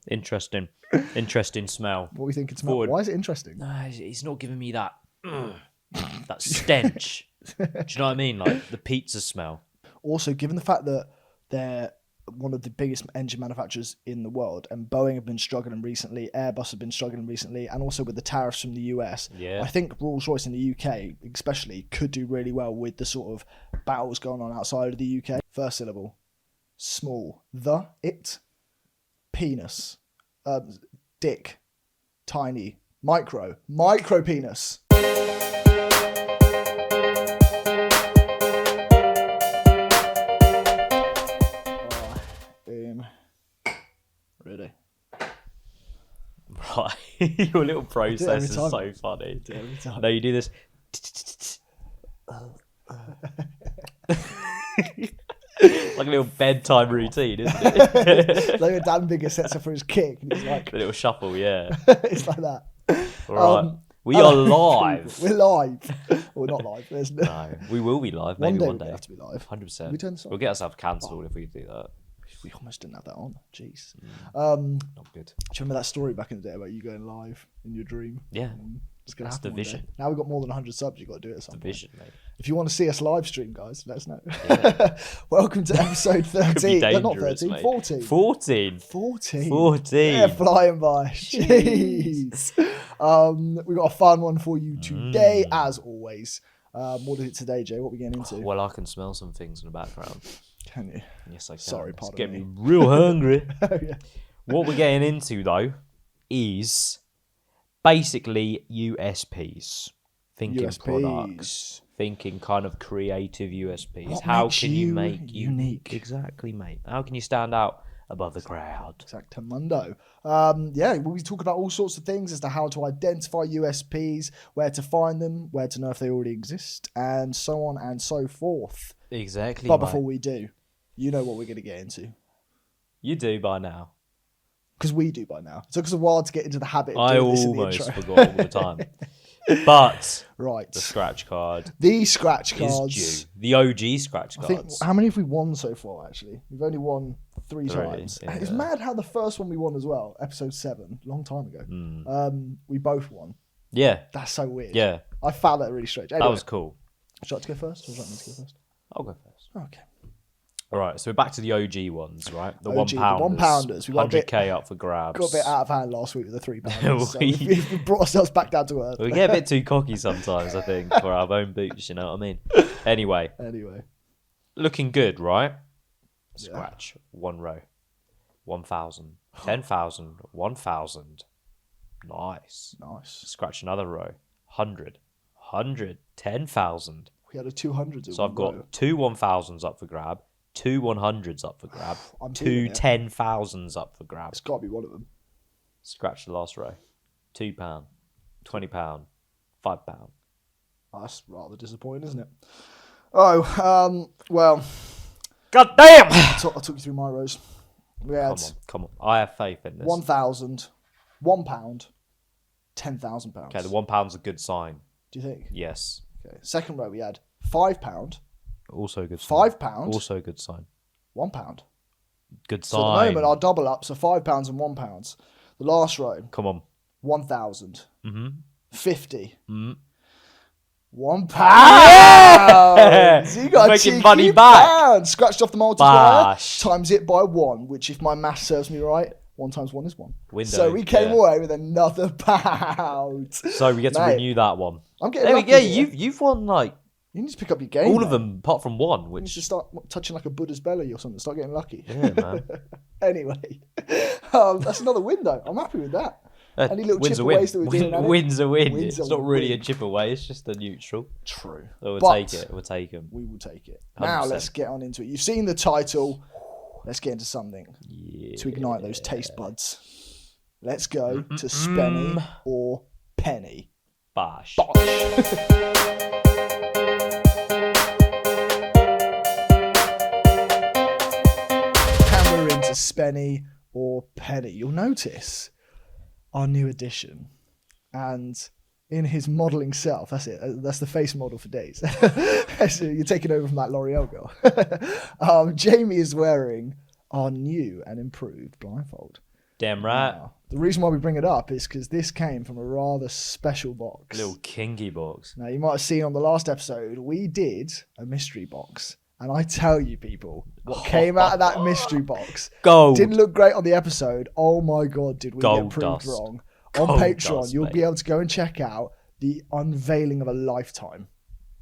Interesting smell. What are we thinking? Smell? Why is it interesting? No, he's not giving me that that stench. Do you know what I mean? Like the pizza smell. Also, given the fact that they're one of the biggest engine manufacturers in the world, and Boeing have been struggling recently, Airbus have been struggling recently, and also with the tariffs from the US, I think Rolls-Royce in the UK especially could do really well with the sort of battles going on outside of the UK. First syllable, small. It, penis, dick, tiny, micro penis. Really? Right. Your little process is so funny. No, you do this. Like a little bedtime routine, isn't it? Like when Dan Bigger sets up for his kick and he's like... The little shuffle, yeah. It's like that. All right. We are live. We're live. Well, not live. No, we will be live. Maybe one day. We have to be live. 100%. We'll get ourselves cancelled if we do that. We almost didn't have that on. Jeez. Not good. Do you remember that story back in the day about you going live in your dream? Yeah. It's going to happen. The vision. Now we've got more than 100 subs. You've got to do it at some point. Vision, mate. If you want to see us live stream, guys, let us know. Yeah. Welcome to episode 13. Not 13, mate. 14. 14. Yeah, flying by. Jeez. We've got a fun one for you today, as always. What is it today, Jay? What are we getting into? Well, I can smell some things in the background. Can you? Yes, I can. Sorry, pardon me. me. Getting me real hungry. Yeah. What we're getting into, though, is basically USPs. Thinking products. Thinking kind of creative USPs. How can you make unique? Exactly, mate. How can you stand out above the crowd? Exactamundo. We'll be talking about all sorts of things as to how to identify USPs, where to find them, where to know if they already exist, and so on and so forth. Exactly. But before we do, you know what we're going to get into. You do by now. Because we do by now. It took us a while to get into the habit of doing this in the intro. I almost forgot all the time. But right, the scratch card. The scratch cards. Is due. The OG scratch cards. I think, how many have we won so far, actually? We've only won three times. Yeah. It's mad how the first one we won as well, episode 7, a long time ago. We both won. Yeah. That's so weird. Yeah. I found that really strange. Anyway, that was cool. Would you like to go first? Or would you like me to go first? I'll go first. Okay. All right, so we're back to the OG ones, right? The OG, £1. The £1. We got 100k up for grabs. Got a bit out of hand last week with the £3. So we brought ourselves back down to earth. We get a bit too cocky sometimes, I think, for our own boots, you know what I mean? Anyway. Looking good, right? Scratch. One row. 1,000. 10,000. 1,000. Nice. Scratch another row. 100. 100. 10,000. We had a 200. So I've got two 1,000s up for grab. Two 100s up for grab. Two 10,000s up for grab. It's got to be one of them. Scratch the last row. £2. £20. £5. That's rather disappointing, isn't it? Oh, well. God damn! I took you through my rows. We had Come on. I have faith in this. 1,000, £1, £10,000. Okay, the £1's a good sign. Do you think? Yes. Okay. Second row, we had £5. Also a good sign. £5. Also a good sign. £1. Good sign. So at the moment, I'll double up, so £5 and £1. The last row. Come on. 1,000. 50. £1. Yeah! So you got making money back. Scratched off the multiplier. Times it by 1, which if my math serves me right, 1 times 1 is 1. Window, so we came away with another £1. So we get to renew that one. I'm getting lucky. You've won like... You need to pick up your game. All of them, apart from one. Which... You need to start touching like a Buddha's belly or something. Start getting lucky. Yeah, man. Anyway, that's another win though. I'm happy with that. Any little chip aways that we're doing. Win's a win. It's not really a chip away. It's just a neutral. True. So we'll take it. We'll take them. We will take it. 100%. Now let's get on into it. You've seen the title. Let's get into something to ignite those taste buds. Let's go to Spenny or Penny. Bosh. Hammer into Spenny or Penny. You'll notice our new addition, and in his modelling self, that's it. That's the face model for days. So you're taking over from that L'Oreal girl. Jamie is wearing our new and improved blindfold. Damn right. Now, the reason why we bring it up is because this came from a rather special box. Little kinky box. Now, you might have seen on the last episode, we did a mystery box. And I tell you, people, what came out of that mystery box Gold. didn't look great on the episode. Oh my God, did we Gold get proved dust. wrong. Gold On Patreon, dust, you'll mate. be able to go and check out the unveiling of a lifetime,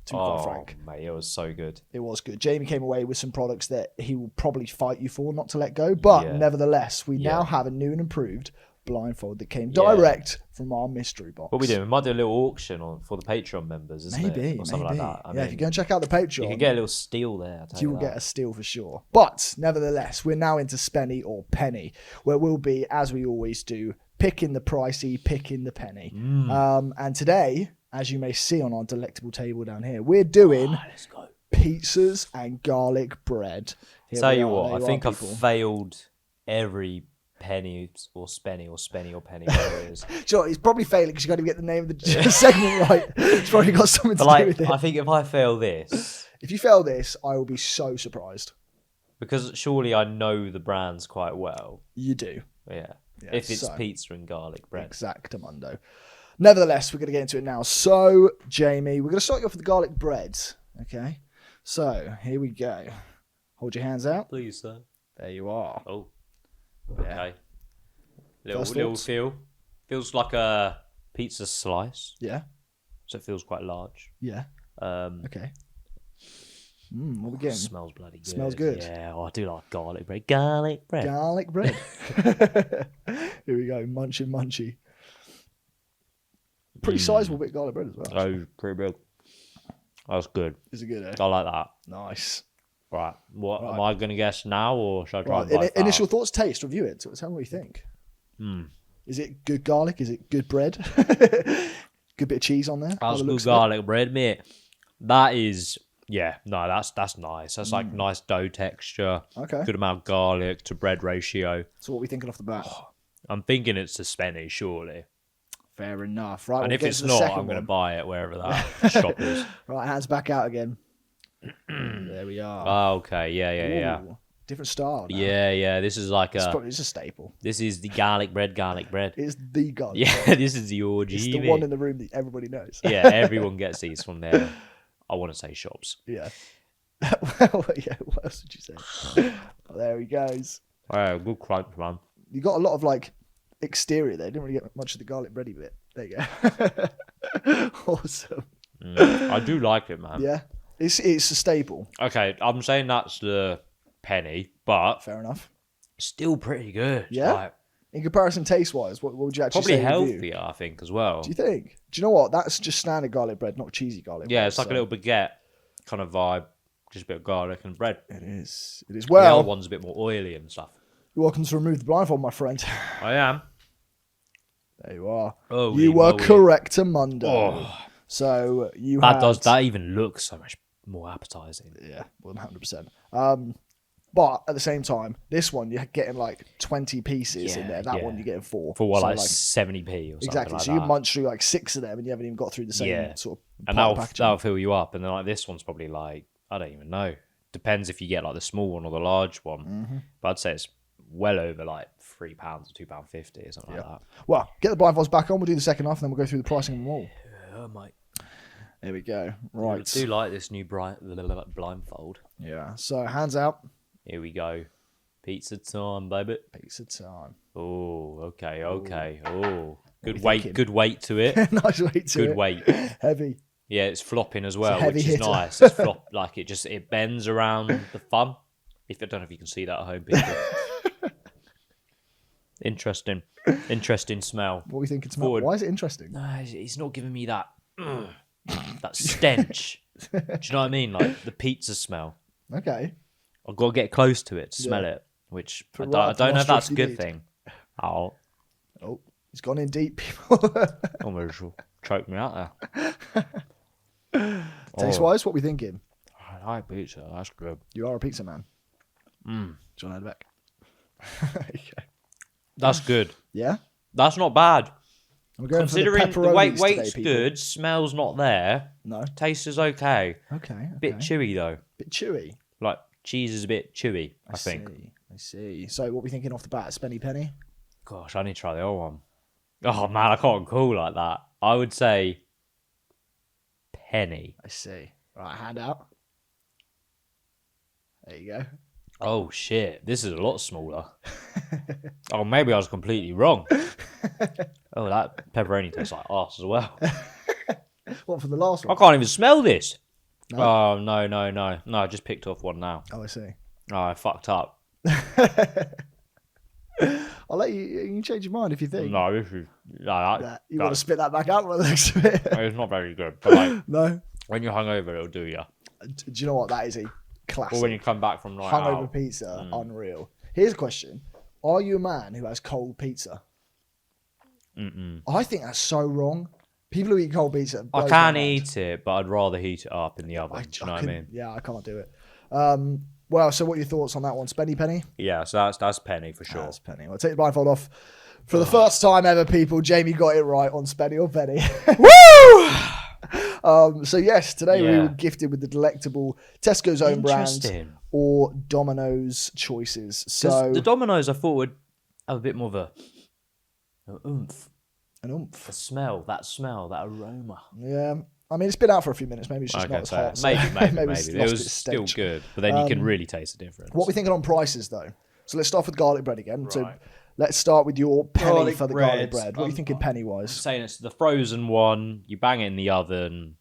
to be quite frank. Mate, it was so good. It was good. Jamie came away with some products that he will probably fight you for not to let go. But nevertheless, we now have a new and improved blindfold that came direct from our mystery box. What we doing? We might do a little auction for the Patreon members, isn't it? Maybe, Or something like that. I mean, if you go and check out the Patreon, you can get a little steal there. You'll get a steal for sure. But nevertheless, we're now into Spenny or Penny, where we'll be, as we always do, picking the pricey, picking the penny. And today, as you may see on our delectable table down here, we're doing let's go. pizzas and garlic bread. Tell you what, I think I've failed every penny or spenny or penny, whatever it is. Sure, he's probably failing because you got to get the name of the segment right. It's probably got something to do with it. I think if I fail this, if you fail this, I will be so surprised. because surely I know the brands quite well. You do. Yeah. If it's pizza and garlic bread. Exactamundo. Nevertheless, we're going to get into it now. So, Jamie, we're going to start you off with the garlic breads. Okay. So, here we go. Hold your hands out. Please, sir. There you are. Oh. Okay. First Little thoughts? feel. Feels like a pizza slice. Yeah. So it feels quite large. Yeah. Um, Okay. What we getting? Smells bloody good. Smells good. Yeah, I do like garlic bread. Garlic bread. Garlic bread. Here we go. Munchy, munchy. Pretty sizable bit of garlic bread as well. Oh, pretty big. That's good. Is it good, eh? I like that. Nice. Right. What am I going to guess now, or should I try Right. and bite Initial that? thoughts, taste, review it. Tell me what you think. Mm. Is it good garlic? Is it good bread? Good bit of cheese on there. That's good garlic bread, mate. That is, that's nice. That's like nice dough texture. Okay. Good amount of garlic to bread ratio. So what are we thinking off the bat? I'm thinking it's the Spenny, surely. Fair enough. Right. And we'll if get it's to the not, second I'm going to one. buy it wherever that shop is. Right, hands back out again. There we are. Oh, okay. Yeah. Ooh, different style. Now. Yeah. This is like It's a staple. This is the garlic bread. It's the garlic. Yeah, bread. this is the orgy. It's the mate. one in the room that everybody knows. Yeah, everyone gets these from there. I want to say shops. Yeah. Well, yeah. What else would you say? Oh, there he goes. Oh, good crunch, man. You got a lot of like exterior there. Didn't really get much of the garlic bready bit. There you go. Awesome. I do like it, man. Yeah. It's a staple. Okay, I'm saying that's the penny, but Fair enough. still pretty good. Yeah? Like, In comparison, taste wise, what would you actually probably say? in review? healthier, I think, as well. Do you think? Do you know what? That's just standard garlic bread, not cheesy garlic bread. Yeah, it's like a little baguette kind of vibe. Just a bit of garlic and bread. It is. It is. The other Well, one's a bit more oily and stuff. you're welcome to remove the blindfold, my friend. I am. There you are. Holy You were moly. correct, Mundo. Oh. So you That even looks so much more appetizing. Yeah, 100%. But at the same time, this one you're getting like 20 pieces in there. That one you're getting 4. For what, So like 70p or something exactly. like So that. you munch through like 6 of them and you haven't even got through the same sort of and part of that'll packaging. fill you up. And then like this one's probably like, I don't even know. Depends if you get like the small one or the large one. Mm-hmm. But I'd say it's well over like £3 or £2.50 or something like that. Well, get the blindfolds back on. We'll do the second half and then we'll go through the pricing of them all. Yeah, mate. There we go. I Right. do like this new blindfold. Yeah. So hands out. Here we go. Pizza time, baby. Pizza time. Oh, okay. Oh, we good weight. thinking? Good weight to it. Nice weight to it. Good weight. Heavy. Yeah, it's flopping as well, heavy which is hitter. nice. It's flop like it bends around the thumb. I don't know if you can see that at home, people. Interesting smell. What are we thinking? Smell? Forward. Why is it interesting? No, it's not giving me that that stench. Do you know what I mean? Like the pizza smell. Okay. I've got to get close to it to smell it, which I right don't, I up the don't know if that's a nostrils you good need. thing. Oh, He's gone in deep, people. almost choked me out there. Taste-wise, what are we thinking? I like pizza. That's good. You are a pizza man. Mm. John Adbeck. Okay. That's good. Yeah? That's not bad. I'm going Considering for the the weight's pepperonis today, people. good, smell's not there. No. Taste is okay. Okay. Bit chewy though. Bit chewy. Like cheese is a bit chewy, I think. I see. So what are we thinking off the bat? Spenny penny? Of gosh, I need to try the other one. Oh man, I can't call like that. I would say penny. I see. Right, hand out. There you go. Oh shit, this is a lot smaller. Oh, maybe I was completely wrong. Oh, that pepperoni tastes like arse as well. What, for the last I one? can't even smell this. No? Oh, no. No, I just picked off one now. Oh, I see. Oh, I fucked up. I'll let you. You can change your mind if you think. No, this is... You want to spit that back out by the looks of it. It's not very good. But like, No. when you're hungover, it'll do you. Do you know what? That is a classic. Or when you come back from night hungover out. pizza, unreal. Here's a question. Are you a man who has cold pizza? Mm-mm. I think that's so wrong. People who eat cold pizza. I can eat it, but I'd rather heat it up in the oven. Do you know what I mean? Yeah, I can't do it. Well, so what are your thoughts on that one? Spenny penny? Yeah, so that's penny for sure. That's penny. Well, take the blindfold off. For the first time ever, people, Jamie got it right on Spenny or penny. Woo! So yes, today we were gifted with the delectable Tesco's own brand or Domino's choices. So the Domino's I thought would have a bit more of an oomph. An oomph. The that smell, that aroma. Yeah. I mean, it's been out for a few minutes. Maybe it's just not as hot. So Maybe. It was still good, but then you can really taste the difference. What are we thinking on prices, though? So let's start with garlic bread again. Right. So let's start with your penny Garlic for the bread. garlic bread. What are you thinking penny-wise? I'm saying it's the frozen one. You bang it in the oven.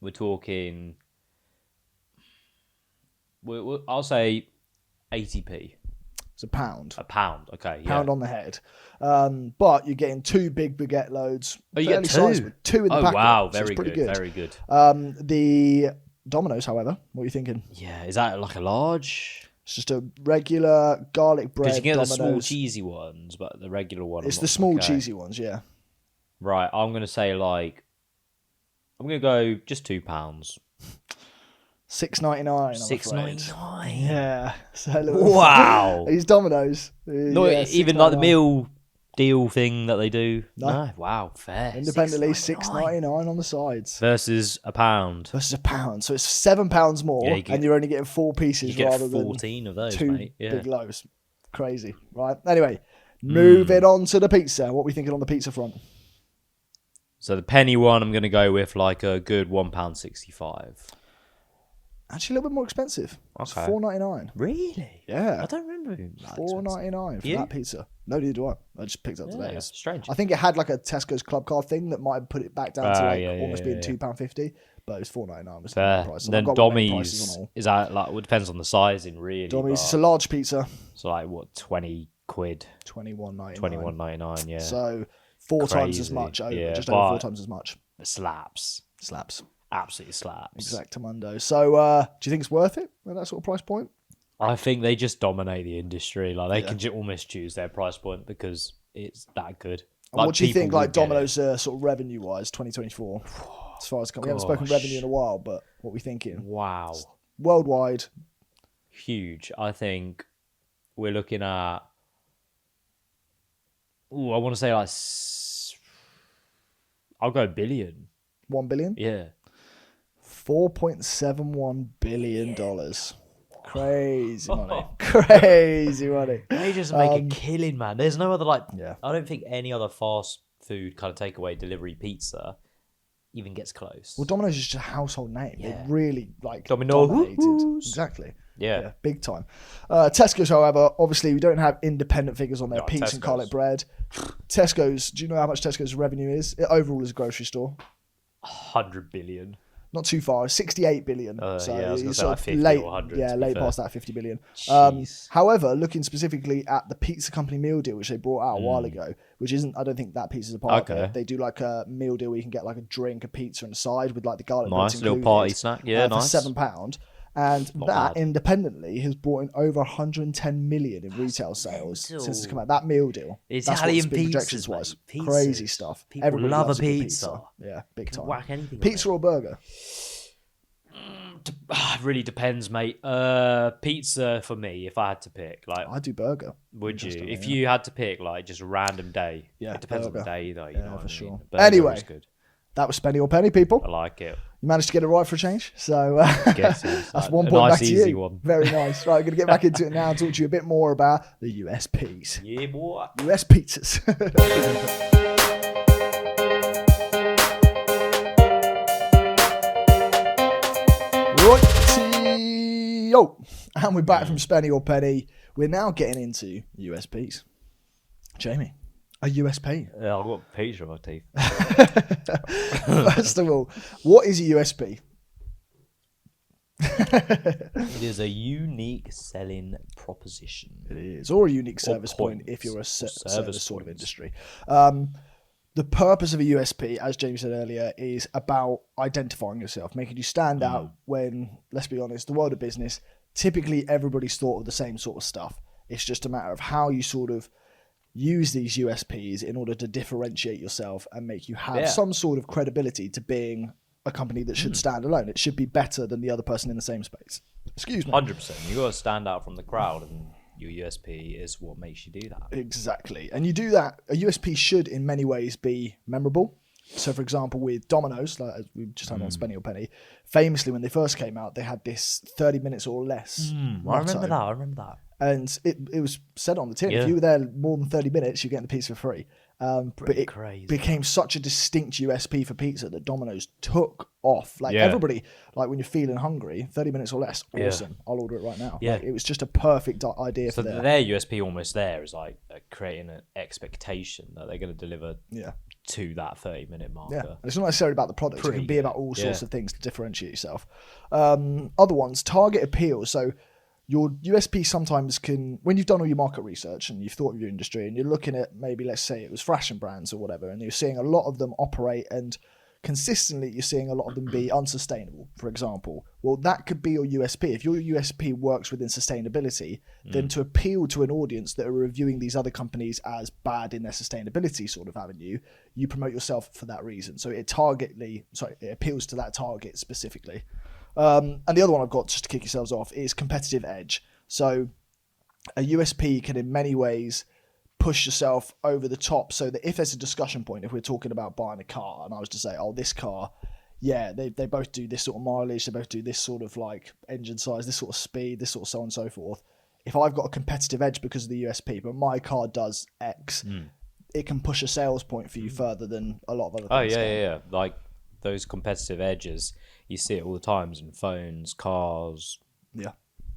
We're talking... I'll say 80p. It's a pound. A pound, okay. Yeah. Pound on the head. But you're getting 2 big baguette loads. Oh, you get 2? Sizable, 2 in the packet. Oh, wow. So Very pretty good. Very good. The Domino's, however, what are you thinking? Yeah. Is that like a large? It's just a regular garlic bread. Because you get Domino's. the small cheesy ones, but the regular one... It's the small cheesy ones, yeah. Right. I'm going to say like... I'm going to go just £2. $6.99. $6.99. Yeah. So wow. These Domino's. Not even like the meal deal thing that they do. No. Wow. Fair. Independently, $6.99 on the sides. Versus a pound. So it's £7 more, and you're only getting 4 pieces rather than 14 of those, 2 mate. Yeah. big loaves. Crazy, right? Anyway, moving on to the pizza. What are we thinking on the pizza front? So the penny one, I'm going to go with like a good £1.65. Actually, a little bit more expensive. It's $4.99. Really? Yeah. I don't remember $4.99 for that pizza. No, neither do I. I just picked it up today. It's strange. I think it had like a Tesco's club card thing that might have put it back down to almost being £2.50, but it was $4.99. Was the price. So then Dommy's is that like? Well, it depends on the sizing, really. Dommy's is a large pizza. So like what, 20 quid? $21.99. Yeah. So 4 times as much. Just over 4 times as much. It slaps. Absolutely slaps. Exactamundo. So, do you think it's worth it at that sort of price point? I think they just dominate the industry. Like they can almost choose their price point because it's that good. Like, what do you think, like Domino's sort of revenue-wise, 2024? As far as we haven't spoken revenue in a while, but what are we thinking? Wow. Worldwide, huge. I think we're looking at. I want to say like. I'll go $1 billion. $1 billion. Yeah. $4.71 billion. Crazy money. Crazy money. They just make a killing, man. There's no other Yeah. I don't think any other fast food kind of takeaway delivery pizza even gets close. Well, Domino's is just a household name. Yeah. They really Domino's. dominated. Exactly. Yeah. Big time. Tesco's, however, obviously we don't have independent figures on their pizza Tesco's. and garlic bread. Tesco's, do you know how much Tesco's revenue is? It overall is a grocery store. 100 billion. Not too far, 68 billion. So I was it's say like 50 late, or 100. late past that 50 billion. Jeez. However, looking specifically at the pizza company meal deal, which they brought out a while ago, which isn't, I don't think that pizza's a part of it. They do like a meal deal where you can get like a drink, a pizza, and a side with like the garlic bread Nice little party snack. Yeah, nice. For £7. And that independently has brought in over 110 million in retail sales since it's come out. That meal deal. Italian projections wise. Crazy stuff. People Everybody love loves a pizza. Yeah, big time. Whack anything. Pizza or burger? Really depends, mate. Pizza for me, if I had to pick. Like, I do burger. Would you? If you had to pick, like, just a random day. Yeah, It depends burger. on the day, though. You know what for I sure. mean? Burger Anyway. is good. That was Spenny or Penny, people. I like it. You managed to get it right for a change. So that's 1 point nice, back to easy you. One. Very nice. Right, I'm going to get back into it now and talk to you a bit more about the USPs. Yeah, boy. US pizzas. Righty-o. And we're back from Spenny or Penny. We're now getting into USPs. Jamie, a USP. Yeah, I've got pizza in my teeth. First of all, what is a USP? It is a unique selling proposition. It is, or a unique service point if you're a service sort of industry. The purpose of a USP, as Jamie said earlier, is about identifying yourself, making you stand out when, let's be honest, the world of business, typically everybody's thought of the same sort of stuff. It's just a matter of how you sort of use these USPs in order to differentiate yourself and make you have some sort of credibility to being a company that should stand alone. It should be better than the other person in the same space. Excuse me. 100%. You got to stand out from the crowd, and your USP is what makes you do that. Exactly. And you do that. A USP should, in many ways, be memorable. So, for example, with Domino's, like as we've just had on Spenny or Penny, famously when they first came out, they had this 30 minutes or less. I remember that. And it was said on the tin, if you were there more than 30 minutes, you're getting the pizza for free. But it became such a distinct USP for pizza that Domino's took off. Like everybody, like when you're feeling hungry, 30 minutes or less, awesome. I'll order it right now. Yeah. Like, it was just a perfect idea for their USP almost there is like creating an expectation that they're going to deliver to that 30-minute marker. Yeah, and it's not necessarily about the product. It can be about all sorts of things to differentiate yourself. Other ones, target appeal. So your USP sometimes can, when you've done all your market research and you've thought of your industry and you're looking at maybe, let's say it was fashion brands or whatever, and you're seeing a lot of them operate and consistently you're seeing a lot of them be unsustainable, for example. Well, that could be your USP. If your USP works within sustainability, then to appeal to an audience that are reviewing these other companies as bad in their sustainability sort of avenue, you promote yourself for that reason. So it appeals to that target specifically. And the other one I've got, just to kick yourselves off, is competitive edge. So a USP can in many ways push yourself over the top so that if there's a discussion point, if we're talking about buying a car and I was to say, oh, this car, they both do this sort of mileage, they both do this sort of like engine size, this sort of speed, this sort of so on and so forth. If I've got a competitive edge because of the USP, but my car does X, it can push a sales point for you further than a lot of other things. Yeah. Like those competitive edges, you see it all the times in phones, cars,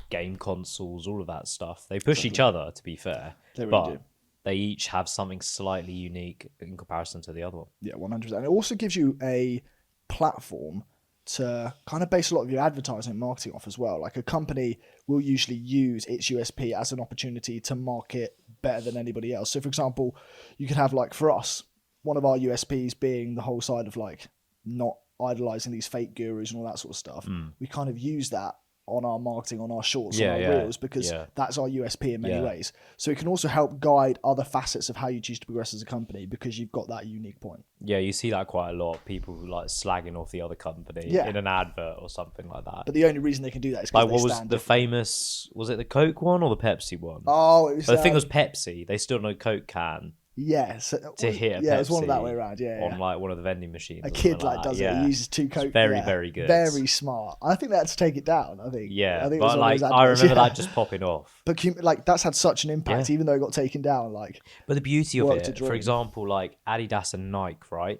game consoles, all of that stuff. They push each other, to be fair. They really do. They each have something slightly unique in comparison to the other one. Yeah, 100%. And it also gives you a platform to kind of base a lot of your advertising and marketing off as well. Like a company will usually use its USP as an opportunity to market better than anybody else. So, for example, you could have, like, for us, one of our USPs being the whole side of, like, not idolizing these fake gurus and all that sort of stuff. We kind of use that on our marketing, on our shorts, on our reels, because that's our USP in many ways. So it can also help guide other facets of how you choose to progress as a company because you've got that unique point. Yeah, you see that quite a lot. People who like slagging off the other company in an advert or something like that. But the only reason they can do that is because what was the famous? Was it the Coke one or the Pepsi one? Oh, it was. But the thing was Pepsi. They still had no Coke can. Yes. To hit Pepsi it's one of that way around. On like one of the vending machines. A kid like does it. He uses 2 Coke. It's very, very good. Very smart. I think they had to take it down. I think. Yeah. I think but like I remember that just popping off. But like that's had such an impact, even though it got taken down. Like. But the beauty of it, for example, like Adidas and Nike, right?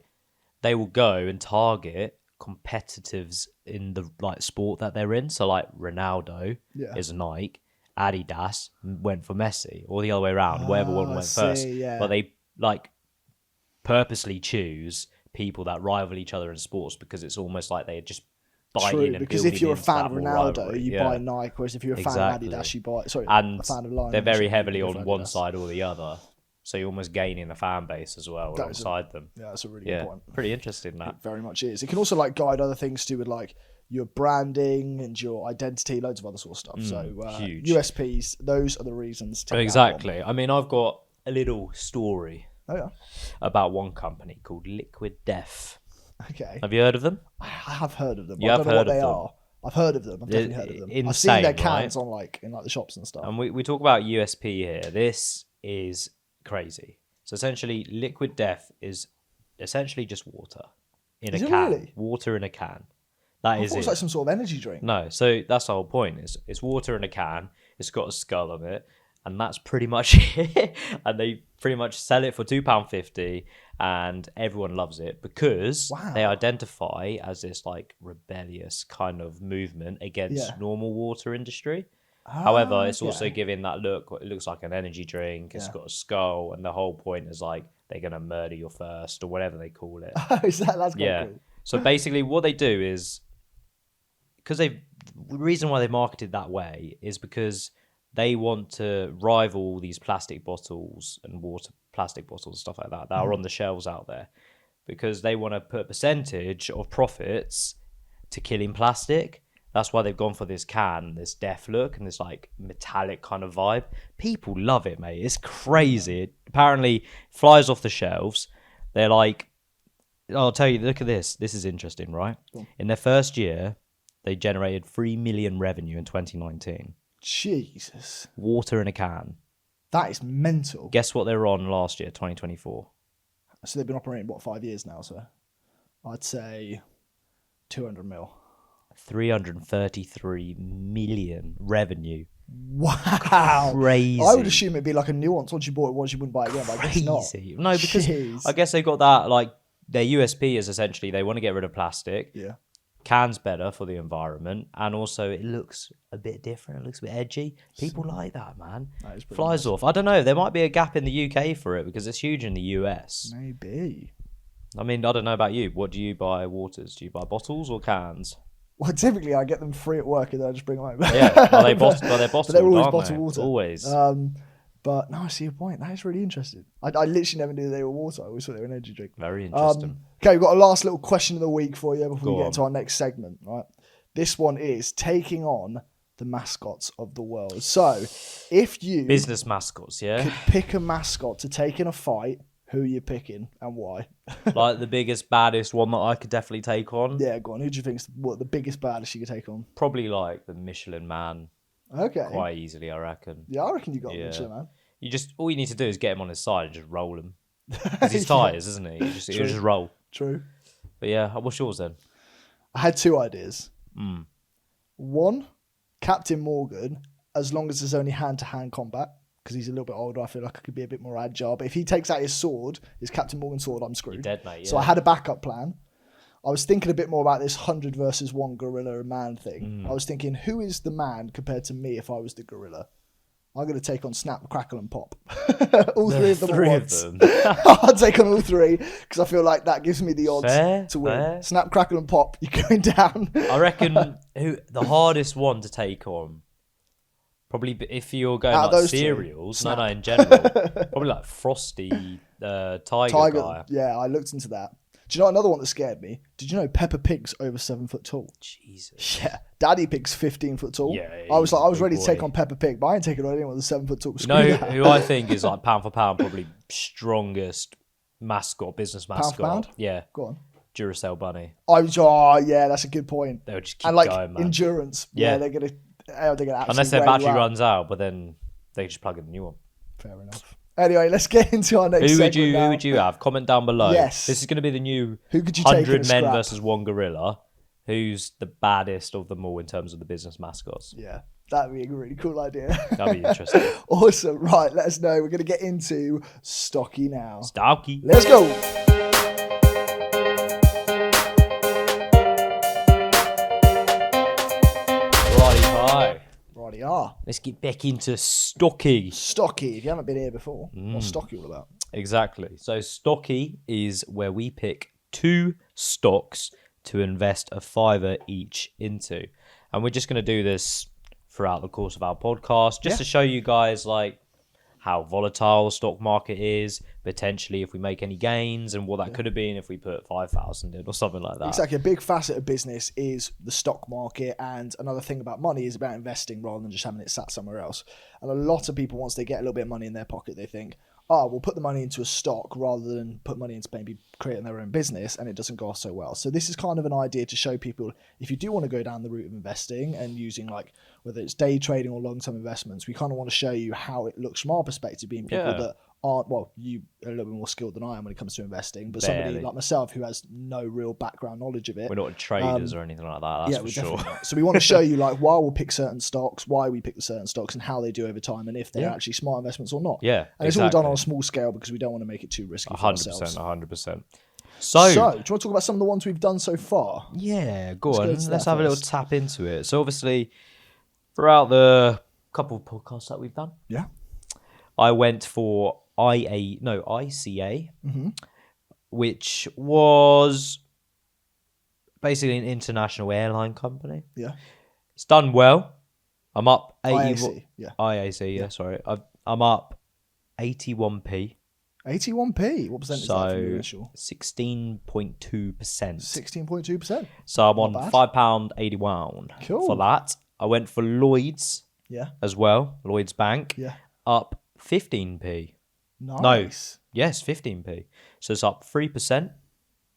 They will go and target competitives in the like sport that they're in. So like Ronaldo is Nike. Adidas went for Messi, or the other way around, whatever one went first. Yeah. But they like purposely choose people that rival each other in sports because it's almost like they just buy in and because if you're a fan of Ronaldo, you buy Nike, whereas if you're a fan of Adidas, you buy a fan of Lion. They're very heavily on one side or the other. So you're almost gaining a fan base as well alongside them. Yeah, that's a really good point. Pretty interesting, that. It very much is. It can also like guide other things to do with like your branding and your identity, loads of other sort of stuff. So huge. USPs, those are the reasons to exactly. I mean, I've got a little story about one company called Liquid Death. Okay. Have you heard of them? I have heard of them. I don't know what they are. I've heard of them. I've definitely heard of them. Insane, I've seen their cans right? on like in like the shops and stuff. And we talk about USP here. This is crazy. So essentially, Liquid Death is essentially just water. in a can. Really? Water in a can. That is it. It's like some sort of energy drink. No, so that's the whole point. It's water in a can. It's got a skull on it, and that's pretty much it. And they pretty much sell it for £2.50, and everyone loves it because they identify as this like rebellious kind of movement against normal water industry. However, it's also giving that look. It looks like an energy drink. It's got a skull, and the whole point is like they're gonna murder your thirst or whatever they call it. That's cool. So basically, what they do is because the reason why they marketed that way is because they want to rival these plastic bottles and plastic bottles and stuff like that are on the shelves out there, because they want to put a percentage of profits to killing plastic. That's why they've gone for this can, this death look, and this like metallic kind of vibe. People love it, mate. It's crazy. It apparently flies off the shelves. They're like, I'll tell you, look at this. This is interesting, right? In their first year, they generated 3 million revenue in 2019. Jesus. Water in a can. That is mental. Guess what they were on last year, 2024? So they've been operating, 5 years now, so I'd say 200 mil. 333 million revenue. Wow. Crazy. I would assume it'd be like a nuance. Once you bought it once, you wouldn't buy it again, but I guess not. No, because I guess they got that, like, their USP is essentially they want to get rid of plastic. Yeah. Can's better for the environment, and also it looks a bit different. It looks a bit edgy. People like that, man. That is pretty Flies off. I don't know. There might be a gap in the UK for it because it's huge in the US. Maybe. I mean, I don't know about you. What do you buy waters? Do you buy bottles or cans? Well, typically I get them free at work and then I just bring them home. Yeah, they're bottled. But they're always bottled water. Always. But no, I see your point. That is really interesting. I literally never knew they were water. I always thought they were an energy drink. Very interesting. Okay, we've got a last little question of the week for you before we get into our next segment. Right, this one is taking on the mascots of the world. So, if you business mascots, could pick a mascot to take in a fight, who are you picking and why? Like the biggest, baddest one that I could definitely take on. Yeah, go on. Who do you think's the biggest, baddest you could take on? Probably like the Michelin Man. Okay. Quite easily, I reckon. Yeah, I reckon you got Michelin Man. All you need to do is get him on his side and just roll him. Because he's tires, isn't he? He'll just roll. True. But yeah, what's yours then? I had two ideas. One, Captain Morgan, as long as there's only hand-to-hand combat, because he's a little bit older, I feel like I could be a bit more agile. But if he takes out his sword, his Captain Morgan sword, I'm screwed. You're dead, mate. Yeah. So I had a backup plan. I was thinking a bit more about this 100 versus 1 gorilla and man thing. I was thinking, who is the man compared to me if I was the gorilla? I'm going to take on Snap, Crackle and Pop. All three of them at once. I'll take on all three because I feel like that gives me the odds to win. Fair. Snap, Crackle and Pop, you're going down. I reckon the hardest one to take on, probably if you're going like cereals, no, in general, probably like Frosty, Tiger guy. Yeah, I looked into that. Do you know another one that scared me? Did you know Peppa Pig's over 7 foot tall? Jesus. Yeah. Daddy Pig's 15 foot tall. Yeah. I was ready to take on Peppa Pig, but I ain't taking on anyone that's 7 foot tall. You know who I think is like pound for pound, probably strongest business mascot? Pound for pound? Yeah. Go on. Duracell Bunny. yeah, that's a good point. They'll just keep going, man. Endurance. Yeah, they're gonna absolutely unless their battery runs out, but then they just plug in the new one. Fair enough. Anyway, let's get into our next segment now. Who would you have? Comment down below. Yes. This is going to be the new who could you 100 men versus 1 gorilla. Who's the baddest of them all in terms of the business mascots? Yeah, that'd be a really cool idea. That'd be interesting. Awesome. Right, let us know. We're going to get into Stocky now. Stocky. Let's go. Let's get back into Stocky. Stocky, if you haven't been here before, what's Stocky all about? Exactly. So Stocky is where we pick 2 stocks to invest a $5 each into. And we're just going to do this throughout the course of our podcast, just to show you guys like how volatile the stock market is, potentially if we make any gains, and what that could have been if we put 5,000 in or something like that. Exactly. A big facet of business is the stock market, and another thing about money is about investing rather than just having it sat somewhere else. And a lot of people, once they get a little bit of money in their pocket, they think, we'll put the money into a stock rather than put money into maybe creating their own business, and it doesn't go off so well. So this is kind of an idea to show people, if you do want to go down the route of investing and using like, whether it's day trading or long-term investments, we kind of want to show you how it looks from our perspective, being people that aren't, well, you are a little bit more skilled than I am when it comes to investing, but Barely. somebody like myself who has no real background knowledge of it. We're not traders or anything like that, that's for sure. So we want to show you like why we'll pick certain stocks, why we pick the certain stocks, and how they do over time, and if they're actually smart investments or not. Yeah, and it's all done on a small scale because we don't want to make it too risky for ourselves. 100%. So, do you want to talk about some of the ones we've done so far? Yeah, go on. Let's have a little tap into it. So obviously, throughout the couple of podcasts that we've done, I went for ICA, which was basically an international airline company. Yeah. It's done well. I'm up 80. IAC, sorry. I'm up 81p. 81p. What percent is that from the initial? 16.2%. 16.2%. So I'm on £5.81 for that. I went for Lloyd's as well. Lloyd's Bank. Yeah. Up 15p. Nice. No. Yes, 15p. So it's up 3%.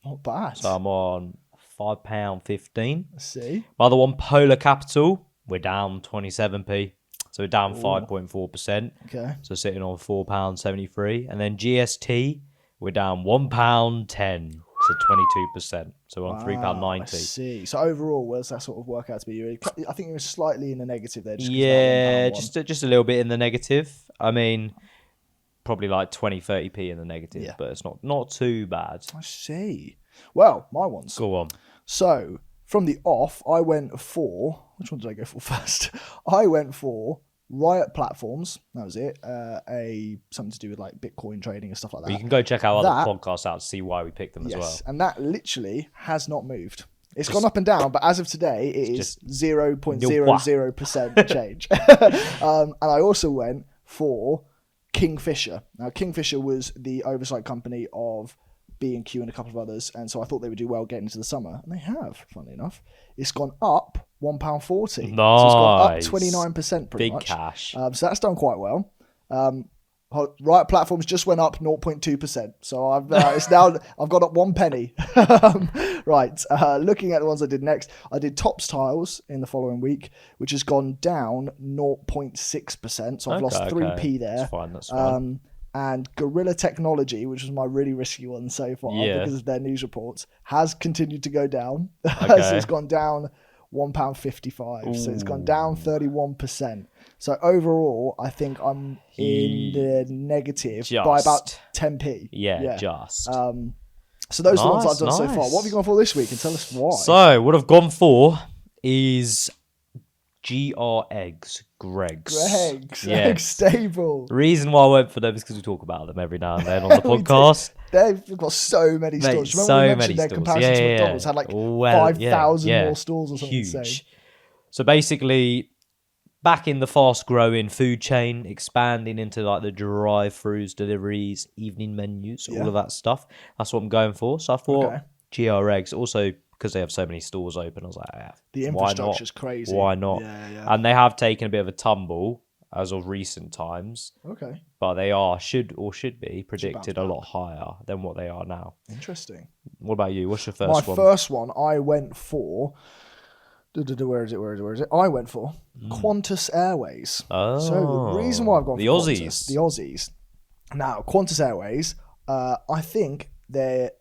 Not bad. So I'm on £5.15. Let's see. My other one, Polar Capital, we're down 27p. So we're down 5.4%. Okay. So sitting on £4.73. And then GST, we're down £1.10. So 22%. So we're on £3.90. I see. So overall, where does that sort of work out to be? I think you were slightly in the negative there. Just a little bit in the negative. I mean, probably like 20-30p in the negative, but it's not too bad. I see. Well, my ones. Go on. So from the off, I went for, which one did I go for first? I went for Riot Platforms. That was it. Something to do with like Bitcoin trading and stuff like that. Well, you can go check our other podcasts out to see why we picked them as well. And that literally has not moved. It's gone up and down, but as of today, it is 0.00% change. And I also went for Kingfisher. Now, Kingfisher was the oversight company of B&Q and a couple of others, and so I thought they would do well getting into the summer, and they have, funnily enough. It's gone up £1.40. Nice. So it's gone up 29% pretty much. Big cash. So that's done quite well. Riot Platforms just went up 0.2%. So I've got up 1 penny. Right. Looking at the ones I did next, I did Tops Tiles in the following week, which has gone down 0.6%. So I've lost 3p there. That's fine. And Gorilla Technology, which was my really risky one so far because of their news reports, has continued to go down. So it's gone down £1.55. So it's gone down 31%. So overall, I think I'm in the negative by about 10p. Just. So those are the ones I've done so far. What have you gone for this week? And tell us why. So what I've gone for is GR Eggs. Greggs. Egg Stable. The reason why I went for them is because we talk about them every now and then on the podcast. They've got so many stores. Remember we mentioned their comparison to McDonald's had like 5,000 more stores or something insane. So basically, back in the fast-growing food chain, expanding into like the drive-thrus, deliveries, evening menus, all of that stuff. That's what I'm going for. So I thought GR Eggs also, because they have so many stores open, I was like, the infrastructure's crazy. Why not? And they have taken a bit of a tumble as of recent times. Okay. But they should be predicted a lot higher than what they are now. Interesting. What about you? What's your first one? My first one, I went for... Where is it? I went for Qantas Airways. Oh. So the reason why I've gone for the Aussies. Now, Qantas Airways, I think they're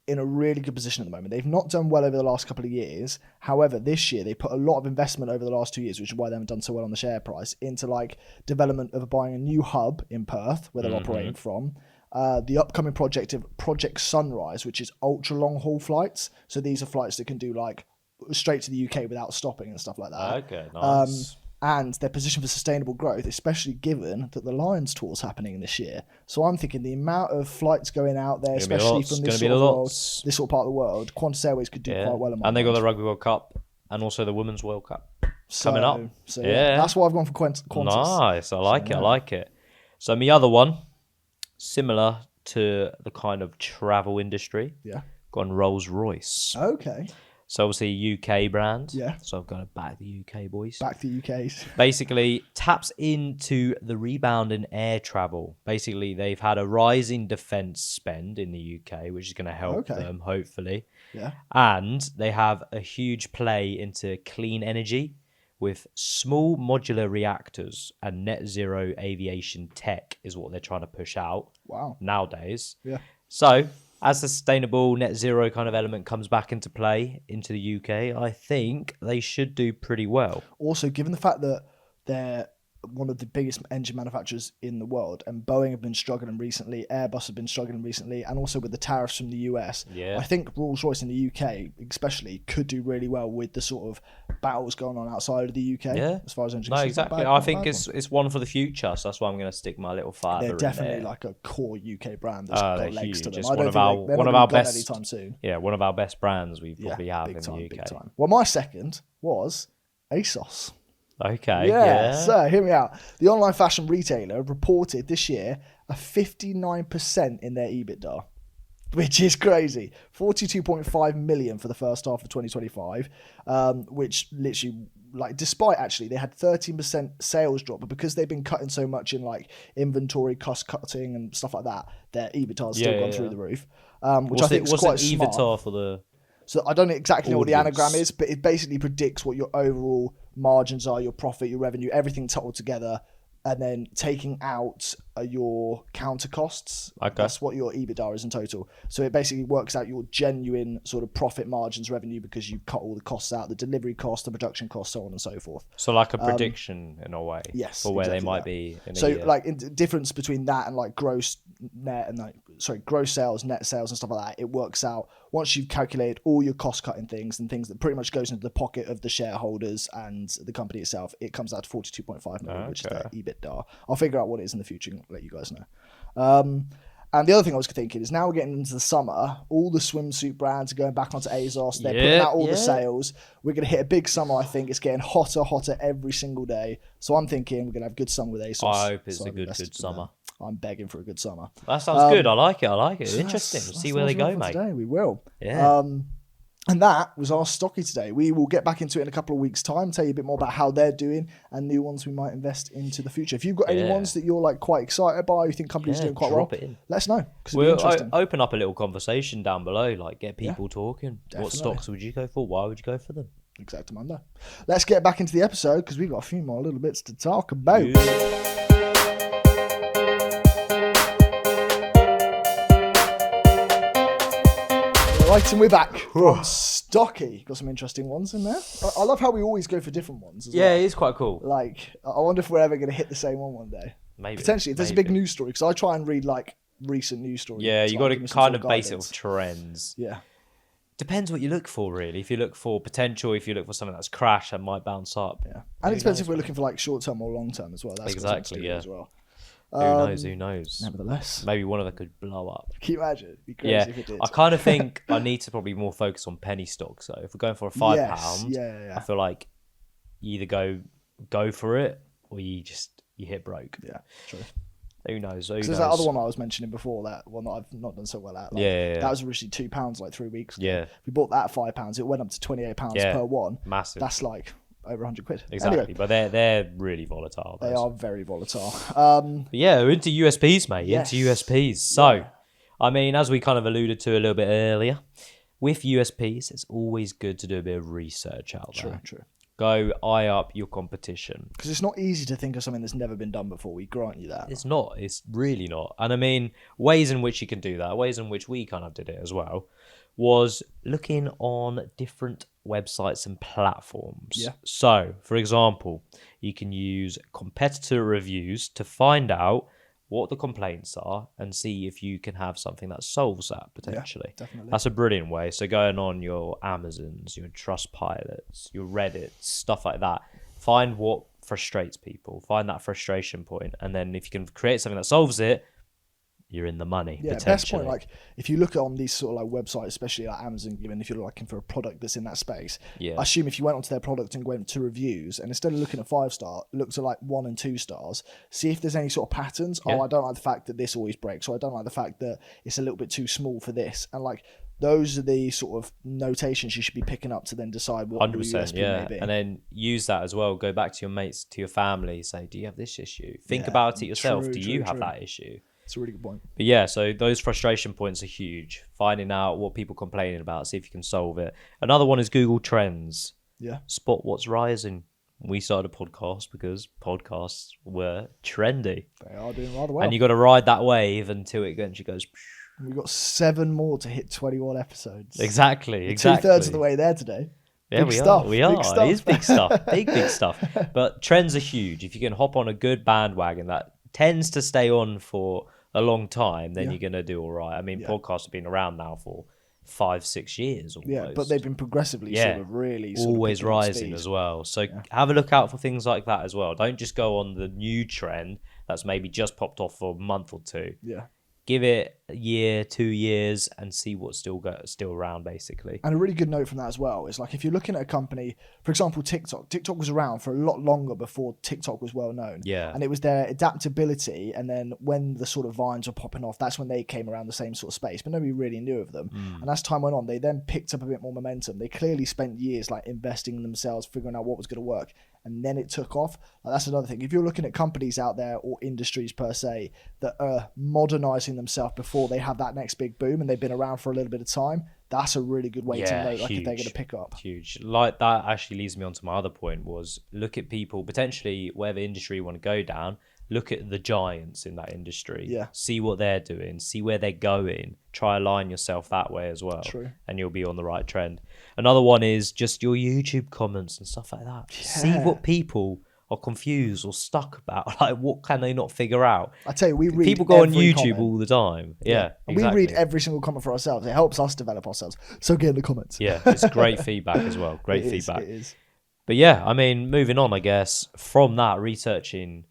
in a really good position at the moment. They've not done well over the last couple of years. However, this year they put a lot of investment over the last 2 years, which is why they haven't done so well on the share price, into like development of buying a new hub in Perth where they're operating from. The upcoming project of Project Sunrise, which is ultra long haul flights. So these are flights that can do like straight to the UK without stopping and stuff like that. Okay, nice. And they're positioned for sustainable growth, especially given that the Lions Tour's happening this year. So I'm thinking the amount of flights going out there, especially from this sort of part of the world, Qantas Airways could do quite well. And they got the Rugby World Cup and also the Women's World Cup coming up. So that's why I've gone for Qantas. Nice, I like it. So my other one, similar to the kind of travel industry, gone Rolls Royce. Okay. So obviously UK brand. Yeah. So I've got to back the UK boys. Back the UKs. Basically taps into the rebound in air travel. Basically they've had a rising defence spend in the UK, which is going to help them, hopefully. Yeah. And they have a huge play into clean energy, with small modular reactors and net zero aviation tech is what they're trying to push out nowadays. Yeah. So as the sustainable net zero kind of element comes back into play into the UK, I think they should do pretty well. Also, given the fact that they're one of the biggest engine manufacturers in the world, and Boeing have been struggling recently, Airbus have been struggling recently, and also with the tariffs from the US, I think Rolls-Royce in the UK especially could do really well with the sort of battles going on outside of the UK as far as engines. No, exactly. I think it's one for the future, so that's why I'm going to stick my little fiver They're definitely in there. like a core UK brand that's got legs to them. It's I don't think they're not best anytime soon. Yeah, one of our best brands we probably have in time, the UK. Big time. Well, my second was ASOS. Okay. Yeah. So hear me out. The online fashion retailer reported this year a 59% in their EBITDA, which is crazy. 42.5 million for the first half of 2025, which literally, like, despite actually they had 13% sales drop, but because they've been cutting so much in like inventory, cost cutting and stuff like that, their EBITDA has still gone through the roof, which I think is quite smart. EBITDA for the... So I don't exactly know what the anagram is, but it basically predicts what your overall margins are, your profit, your revenue, everything totaled together, and then taking out your counter costs. Okay. That's what your EBITDA is in total. So it basically works out your genuine sort of profit margins, revenue, because you cut all the costs out, the delivery cost, the production cost, so on and so forth. So like a prediction in a way. Yes. For where exactly they might be in a so year. like the difference between that and like gross sales, net sales and stuff like that, it works out once you've calculated all your cost cutting things and things that pretty much goes into the pocket of the shareholders and the company itself, it comes out to 42.5 million, which is their EBITDA. I'll figure out what it is in the future and let you guys know. And the other thing I was thinking is now we're getting into the summer, all the swimsuit brands are going back onto ASOS. They're putting out all the sales. We're going to hit a big summer, I think. It's getting hotter every single day. So I'm thinking we're going to have a good summer with ASOS. I hope it's a good summer. I'm begging for a good summer. That sounds good. I like it. Interesting. We'll see where they go, mate. Today. We will. Yeah. And that was our Stocky today. We will get back into it in a couple of weeks' time, tell you a bit more about how they're doing and new ones we might invest into the future. If you've got any ones that you're like quite excited by, you think companies are doing quite well, let us know. We'll open up a little conversation down below, like get people talking. Definitely. What stocks would you go for? Why would you go for them? Exactly. Let's get back into the episode because we've got a few more little bits to talk about. Right, and we're back from Stocky. Got some interesting ones in there. I love how we always go for different ones as well. It is quite cool. Like, I wonder if we're ever going to hit the same one day. Maybe. Potentially, if there's a big news story, because I try and read, like, recent news stories. Yeah, you got to kind of base it off trends. Yeah. Depends what you look for, really. If you look for potential, if you look for something that's crashed that might bounce up. Yeah. And it depends if we're looking for, like, short-term or long-term as well. That's exactly, as well. Who knows? Nevertheless. Maybe one of them could blow up. Can you imagine? It'd be crazy if it did. I kind of think I need to probably more focus on penny stocks. So if we're going for a £5, I feel like you either go for it or you hit broke. Yeah, true. Who knows? There's that other one I was mentioning before, that one that I've not done so well at. Like, that was originally £2 like 3 weeks ago. Yeah. We bought that at £5. It went up to £28 per one. Massive. That's like over 100 quid. Exactly, anyway, but they're really volatile. They are very volatile. We're into USPs, mate. Into USPs. So, I mean, as we kind of alluded to a little bit earlier, with USPs, it's always good to do a bit of research out there. True. Go eye up your competition. Because it's not easy to think of something that's never been done before. We grant you that. It's not. It's really not. And I mean, ways in which you can do that, ways in which we kind of did it as well, was looking on different websites and platforms. Yeah. So, for example, you can use competitor reviews to find out what the complaints are and see if you can have something that solves that potentially. Yeah, definitely. That's a brilliant way. So going on your Amazons, your Trustpilots, your Reddits, stuff like that, find what frustrates people, find that frustration point, and then if you can create something that solves it, you're in the money. Yeah, best point. Like if you look on these sort of like websites, especially like Amazon, even if you're looking for a product that's in that space, I assume if you went onto their product and went to reviews, and instead of looking at 5-star, look to like 1 and 2 stars, see if there's any sort of patterns. I don't like the fact that this always breaks, or I don't like the fact that it's a little bit too small for this, and like those are the sort of notations you should be picking up to then decide what 100%, your USP may be. And then use that as well. Go back to your mates, to your family, say, do you have this issue? Think about it yourself. Do you have that issue? It's a really good point. But yeah, so those frustration points are huge. Finding out what people are complaining about, see if you can solve it. Another one is Google Trends. Yeah. Spot what's rising, We started a podcast because podcasts were trendy. They are doing rather well. And you got to ride that wave until it eventually goes. We've got 7 more to hit 21 episodes. Exactly. 2/3 of the way there today. Yeah, big stuff. We are. Big stuff. It is big stuff. Big stuff. But trends are huge. If you can hop on a good bandwagon that tends to stay on for a long time, then you're going to do all right. I mean, podcasts have been around now for 5-6 years almost. Yeah, but they've been progressively sort of really always rising as well. So have a look out for things like that as well. Don't just go on the new trend that's maybe just popped off for a month or two. Yeah. Give it a year, 2 years, and see what's still around, basically. And a really good note from that as well is like if you're looking at a company, for example, TikTok. TikTok was around for a lot longer before TikTok was well known. Yeah. And it was their adaptability, and then when the sort of vines were popping off, that's when they came around the same sort of space, but nobody really knew of them. And as time went on, they then picked up a bit more momentum. They clearly spent years like investing in themselves, figuring out what was going to work. And then it took off. That's another thing. If you're looking at companies out there or industries per se that are modernizing themselves before they have that next big boom and they've been around for a little bit of time, that's a really good way to know like if they're going to pick up. Huge. Like that actually leads me on to my other point was look at people, potentially whatever industry you want to go down, look at the giants in that industry. Yeah. See what they're doing, see where they're going. Try align yourself that way as well. True. And you'll be on the right trend. Another one is just your YouTube comments and stuff like that. Yeah. See what people are confused or stuck about. Like, what can they not figure out? I tell you, we read people go on every YouTube comment. all the time. Yeah, And exactly. we read every single comment for ourselves. It helps us develop ourselves. So get in the comments. Yeah, it's great feedback as well. Great feedback. It is. But yeah, I mean, moving on, I guess, from that, researching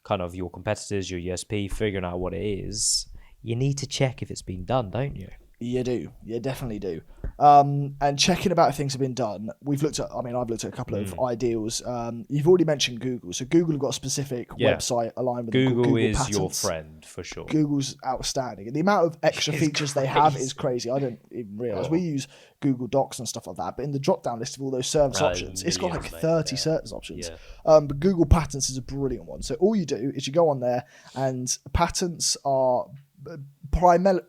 kind of your competitors, your USP, figuring out what it is, you need to check if it's been done, don't you? You do. You definitely do. And checking about if things have been done, I've looked at a couple of ideals. You've already mentioned Google. So Google have got a specific website aligned with Google is Patents. your friend, for sure. Google's outstanding. And the amount of extra features they have is crazy. I don't even realise. We use Google Docs and stuff like that. But in the drop-down list of all those service options, it's got like 30 service options. Yeah. But Google Patents is a brilliant one. So all you do is you go on there and patents are primarily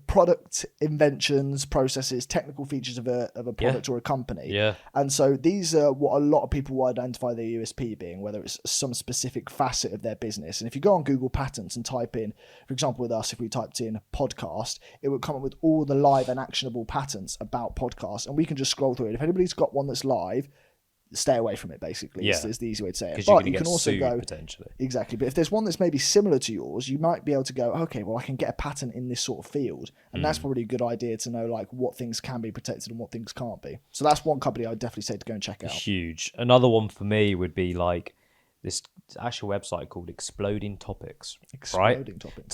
product inventions, processes, technical features of a product or a company. Yeah. And so these are what a lot of people will identify their USP being, whether it's some specific facet of their business. And if you go on Google Patents and type in, for example, with us, if we typed in podcast, it would come up with all the live and actionable patents about podcasts. And we can just scroll through it. If anybody's got one that's live, stay away from it, basically. Yeah. Is the easy way to say it. Because But you can also go potentially. Exactly. But if there's one that's maybe similar to yours, you might be able to go, okay, well, I can get a patent in this sort of field. And that's probably a good idea to know like what things can be protected and what things can't be. So that's one company I'd definitely say to go and check out. Huge. Another one for me would be like this actual website called Exploding Topics. Topics.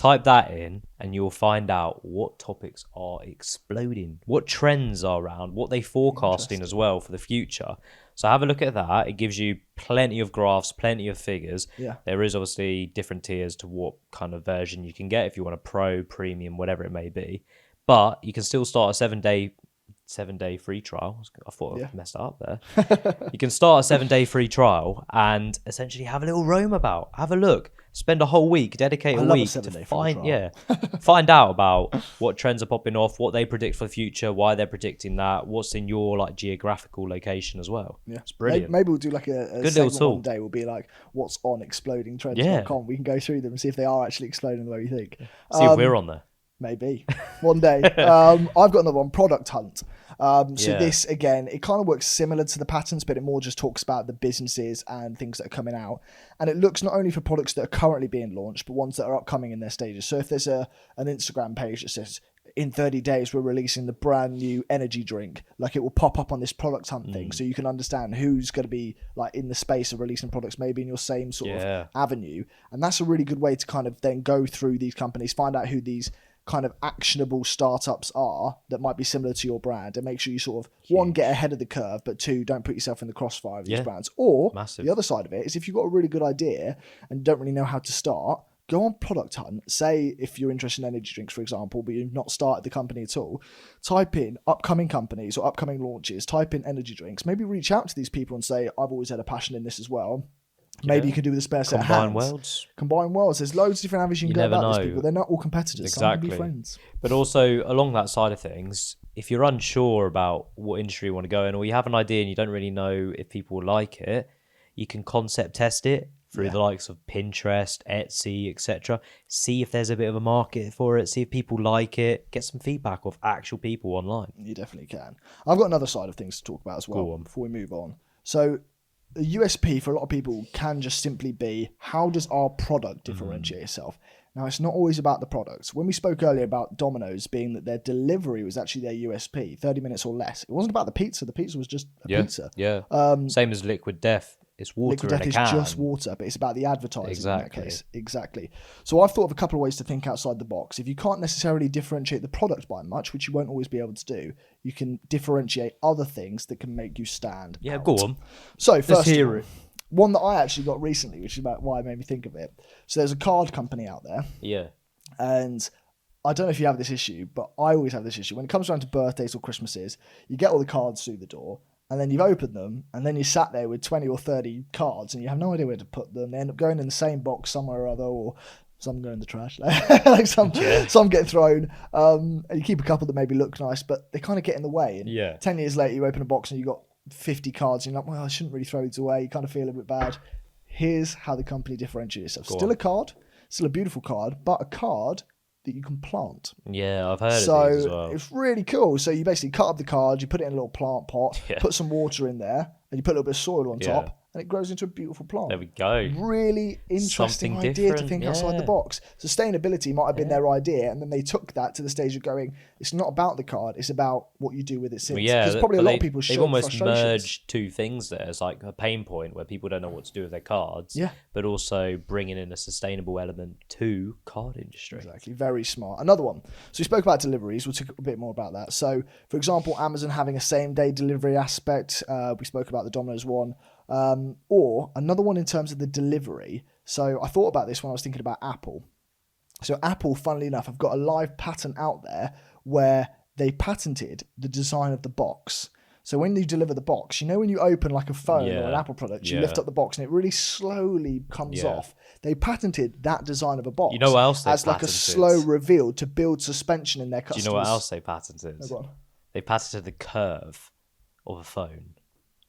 Type that in and you'll find out what topics are exploding, what trends are around, what they forecasting as well for the future. So have a look at that. It gives you plenty of graphs, plenty of figures. Yeah. There is obviously different tiers to what kind of version you can get if you want a pro, premium, whatever it may be. But you can still start a 7-day free trial. I thought I messed that up there. You can start a 7-day free trial and essentially have a little roam about. Have a look. Spend a whole week, dedicate a week to find out about what trends are popping off, what they predict for the future, why they're predicting that, what's in your like geographical location as well. Yeah, it's brilliant. Maybe we'll do like a good little tool. One day. Will be like what's on explodingtrends.com. We can go through them and see if they are actually exploding the way we think. See if we're on there. Maybe one day. I've got another one, Product Hunt. This, again, it kind of works similar to the patents, but it more just talks about the businesses and things that are coming out. And it looks not only for products that are currently being launched, but ones that are upcoming in their stages. So if there's an Instagram page that says, in 30 days, we're releasing the brand new energy drink, like it will pop up on this Product Hunt thing. So you can understand who's going to be like in the space of releasing products, maybe in your same sort of avenue. And that's a really good way to kind of then go through these companies, find out who these kind of actionable startups are that might be similar to your brand, and make sure you sort of one, get ahead of the curve, but two, don't put yourself in the crossfire of these brands. Or the other side of it is if you've got a really good idea and don't really know how to start, go on Product Hunt. Say if you're interested in energy drinks, for example, but you've not started the company at all, type in upcoming companies or upcoming launches, type in energy drinks, maybe reach out to these people and say, I've always had a passion in this as well. Maybe you can do with a spare set of hands. Combine worlds. There's loads of different avenues you can go about these people. They're not all competitors. Exactly. Some can be friends. But also, along that side of things, if you're unsure about what industry you want to go in, or you have an idea and you don't really know if people will like it, you can concept test it through the likes of Pinterest, Etsy, etc. See if there's a bit of a market for it. See if people like it. Get some feedback off actual people online. You definitely can. I've got another side of things to talk about as well before we move on. So a USP for a lot of people can just simply be, how does our product differentiate itself? Now, it's not always about the products. When we spoke earlier about Domino's being that their delivery was actually their USP, 30 minutes or less. It wasn't about the pizza. The pizza was just a pizza. Yeah. Same as Liquid Death. It's water Liquid in a Death can. is just water, but it's about the advertising in that case. Exactly. So I've thought of a couple of ways to think outside the box. If you can't necessarily differentiate the product by much, which you won't always be able to do, you can differentiate other things that can make you stand out. Go on. So first, one that I actually got recently, which is about why it made me think of it. So there's a card company out there. Yeah. And I don't know if you have this issue, but I always have this issue. When it comes around to birthdays or Christmases, you get all the cards through the door, and then you've opened them, and then you sat there with 20 or 30 cards, and you have no idea where to put them. They end up going in the same box somewhere or other, or some go in the trash. Like some get thrown. And you keep a couple that maybe look nice, but they kind of get in the way. And 10 years later, you open a box and you've got 50 cards, and you're like, well, I shouldn't really throw these away. You kind of feel a bit bad. Here's how the company differentiates itself. Still a card, still a beautiful card, but a card that you can plant. Yeah, I've heard of these as well. It's really cool. So you basically cut up the card, you put it in a little plant pot, put some water in there, and you put a little bit of soil on top, and it grows into a beautiful plant. There we go. Really interesting idea to think outside the box. Sustainability might have been their idea, and then they took that to the stage of going, it's not about the card, it's about what you do with it since. Because probably a lot of people they've almost merged two things there. It's like a pain point where people don't know what to do with their cards, but also bringing in a sustainable element to card industry. Exactly, very smart. Another one. So we spoke about deliveries. We'll talk a bit more about that. So, for example, Amazon having a same-day delivery aspect. We spoke about the Domino's one. Or another one in terms of the delivery. So I thought about this when I was thinking about Apple. So Apple, funnily enough, have got a live patent out there where they patented the design of the box. So when you deliver the box, you know when you open like a phone or an Apple product, you lift up the box and it really slowly comes off. They patented that design of a box. You know what else they as patented? Like a slow reveal to build suspension in their customers. Do you know what else they patented? No, go on. They patented the curve of a phone.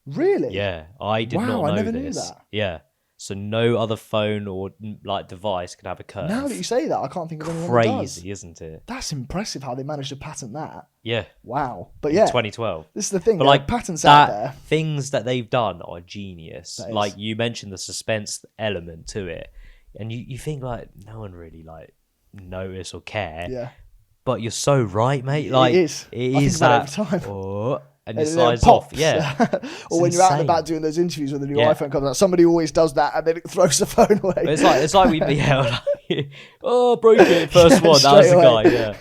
Really? Yeah, I did not know I never this. knew that. Yeah, so no other phone or like device can have a curve. Now that you say that, I can't think of anyone that does. Crazy, isn't it? That's impressive how they managed to patent that. Yeah. Wow. But yeah, 2012. This is the thing. But like patents out there. Things that they've done are genius. Like you mentioned the suspense element to it, and you think like no one really like notice or care. Yeah. But you're so right, mate. Like it is. It I is think that. About it every time. And it slides off, yeah. Or when you're out and about doing those interviews when the new iPhone comes out, somebody always does that and then it throws the phone away. But it's like we broke it first one. That was the guy, yeah.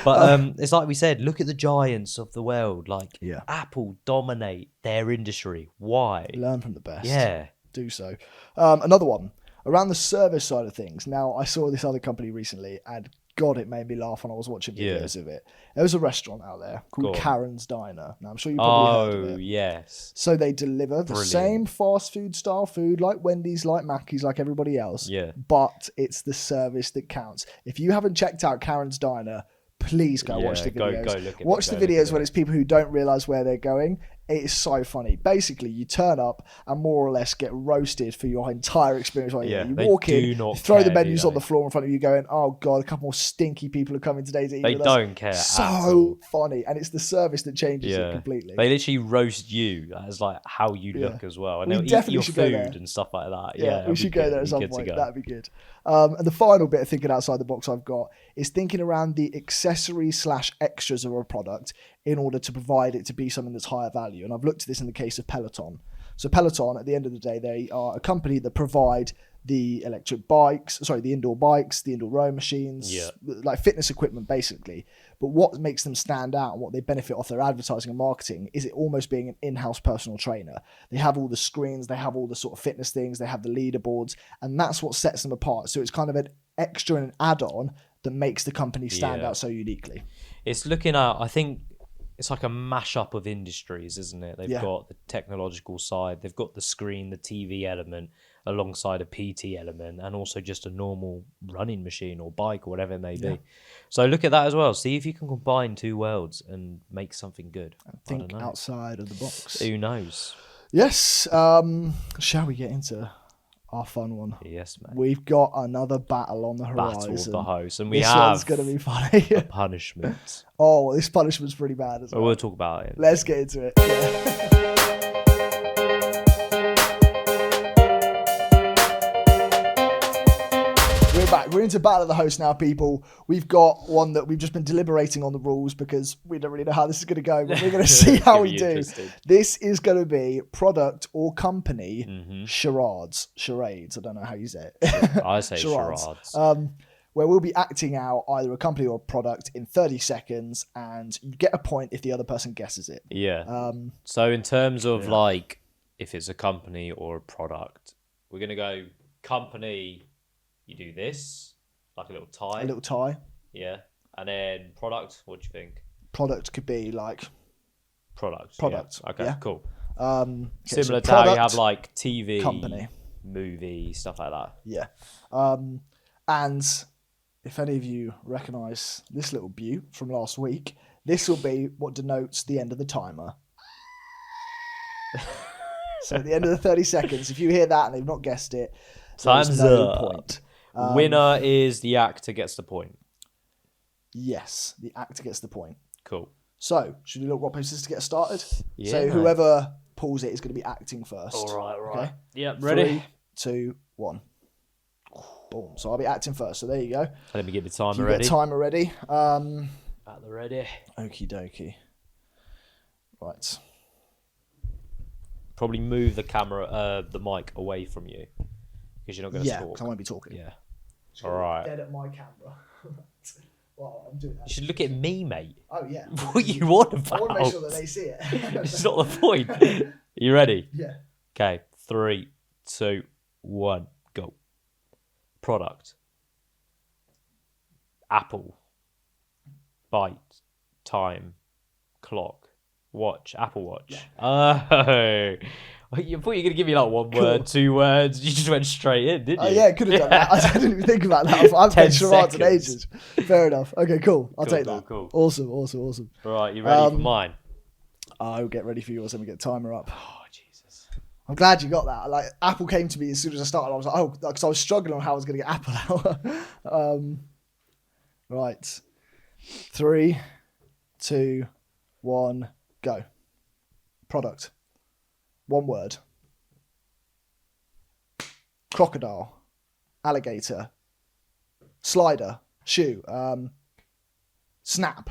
But it's like we said, look at the giants of the world. Like Apple dominate their industry. Why? Learn from the best. Yeah, do so. Another one around the service side of things. Now I saw this other company recently and God, it made me laugh when I was watching videos of it. There was a restaurant out there called Karen's Diner. Now, I'm sure you probably heard of it. Oh, yes. So they deliver the same fast food style food like Wendy's, like Mackey's, like everybody else. Yeah. But it's the service that counts. If you haven't checked out Karen's Diner, please go watch the videos. Go look at watch the videos when it's people who don't realise where they're going. It is so funny. Basically, you turn up and more or less get roasted for your entire experience. Like, you walk in, you throw the menus on the floor in front of you going, oh God, a couple more stinky people are coming today to eat with us. They don't care So funny. And it's the service that changes it completely. They literally roast you as like how you look as well. And they'll eat your food and stuff like that. Yeah, we should go there at some point. That'd be good. And the final bit of thinking outside the box I've got is thinking around the accessories / extras of a product in order to provide it to be something that's higher value. And I've looked at this in the case of Peloton. So Peloton, at the end of the day, they are a company that provide the the indoor bikes, the indoor rowing machines, like fitness equipment, basically. But what makes them stand out and what they benefit off their advertising and marketing is it almost being an in-house personal trainer. They have all the screens, they have all the sort of fitness things, they have the leaderboards, and that's what sets them apart. So it's kind of an extra and an add-on that makes the company stand out so uniquely. It's looking at, I think, it's like a mashup of industries, isn't it? They've got the technological side, they've got the screen, the TV element, alongside a PT element and also just a normal running machine or bike or whatever it may be. So look at that as well. See if you can combine two worlds and make something good. Think outside of the box. Who knows? Yes. Shall we get into our fun one? Yes, mate. We've got another battle on the horizon. Battle of the host. And we this have one's going to be funny. a punishment. Oh, this punishment's pretty bad as well. We'll talk about it. Let's get into it. Yeah. We're into Battle of the Host now, people. We've got one that we've just been deliberating on the rules because we don't really know how this is going to go, but we're going to see how we do. This is going to be product or company charades. I don't know how you say it. I say charades. Where we'll be acting out either a company or a product in 30 seconds, and you get a point if the other person guesses it. Yeah. So in terms of like, if it's a company or a product, we're going to go company. You do this, like a little tie. A little tie. Yeah. And then product, what do you think? Product could be like... Product. Yeah. Okay, cool. Similar to how you have like TV, company, movie, stuff like that. Yeah. And if any of you recognise this little beaut from last week, this will be what denotes the end of the timer. So at the end of the 30 seconds, if you hear that and they've not guessed it, time's no up. Point. Winner is the actor gets the point. Yes, the actor gets the point. Cool. So, should we do rock, paper, scissors to get started? Yeah. So, whoever pulls it is going to be acting first. All right. Okay? Yep, ready? 3, 2, 1. Boom. So, I'll be acting first. So, there you go. Let me get the timer ready. ready. Timer ready. At the ready. Okie dokie. Right. Probably move the camera, the mic away from you. Because you're not going to talk. Yeah, I won't be talking. Yeah. All right. Dead at my camera. Well, I'm doing that. You should look at me, mate. Oh, yeah. What you want about? I want to make sure that they see it. It's not the point. Are you ready? Yeah. Okay. 3, 2, 1, go. Product. Apple. Bite. Time. Clock. Watch. Apple Watch. Yeah. Oh. I thought you were going to give me like one word, 2 words. You just went straight in, didn't you? Oh, yeah, could have done that. I didn't even think about that. I've played charades in ages. Fair enough. Okay, cool. I'll take that. Cool. Awesome. All right, you ready for mine? I'll get ready for yours. Let me get the timer up. Oh, Jesus. I'm glad you got that. Like, Apple came to me as soon as I started. I was like, oh, because I was struggling on how I was going to get Apple out. Right. 3, 2, 1, go. Product. 1 word. Crocodile. Alligator. Slider. Shoe. Snap.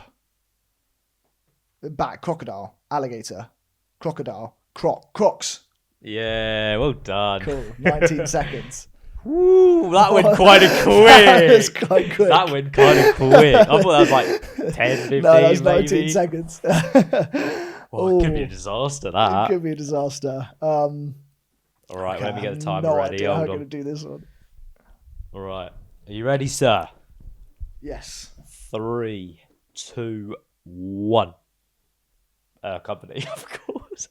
Back. Crocodile. Alligator. Crocodile. Crocs. Yeah, well done. Cool. 19 seconds. Woo, that went quite a quick. That was quite quick. That went kind of quick. I thought that was like 10, 15, no, that was 19 maybe. seconds. Well, it could be a disaster, that. It could be a disaster. All right, okay, let me get the timer no ready. Idea Hold how on. I'm going to do this one. All right. Are you ready, sir? Yes. 3, 2, 1. Company, of course.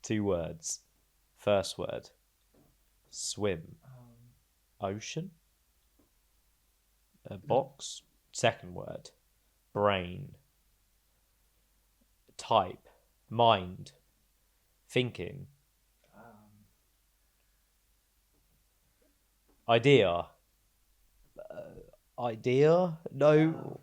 2 words. First word. Swim. Ocean. Box. Second word. Brain. Type. Mind. Thinking. Idea. Idea? No.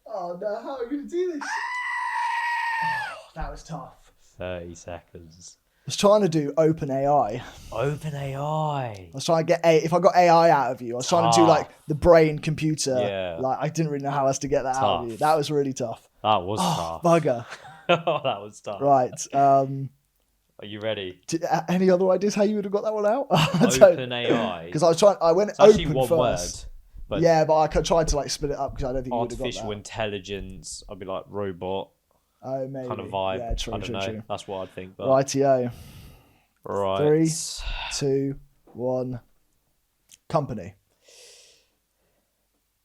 Oh no, how are you going to do this? Oh, that was tough. 30 seconds. I was trying to do open AI. Open AI. I was trying to get if I got AI out of you, I was trying to do like the brain computer. Yeah. Like I didn't really know how else to get that out of you. That was really tough. That was tough. Bugger. Oh, that was tough. Right. Are you ready? Any other ideas how you would have got that one out? Open AI. Because I went it's actually open one first. Word. But yeah, but I tried to like split it up because I don't think you would have got that. Artificial intelligence. I'd be like robot. Oh, maybe. Kind of vibe. Yeah, true, I don't know. True. That's what I'd think. But... Rightio. Right. 3, 2, 1. Company.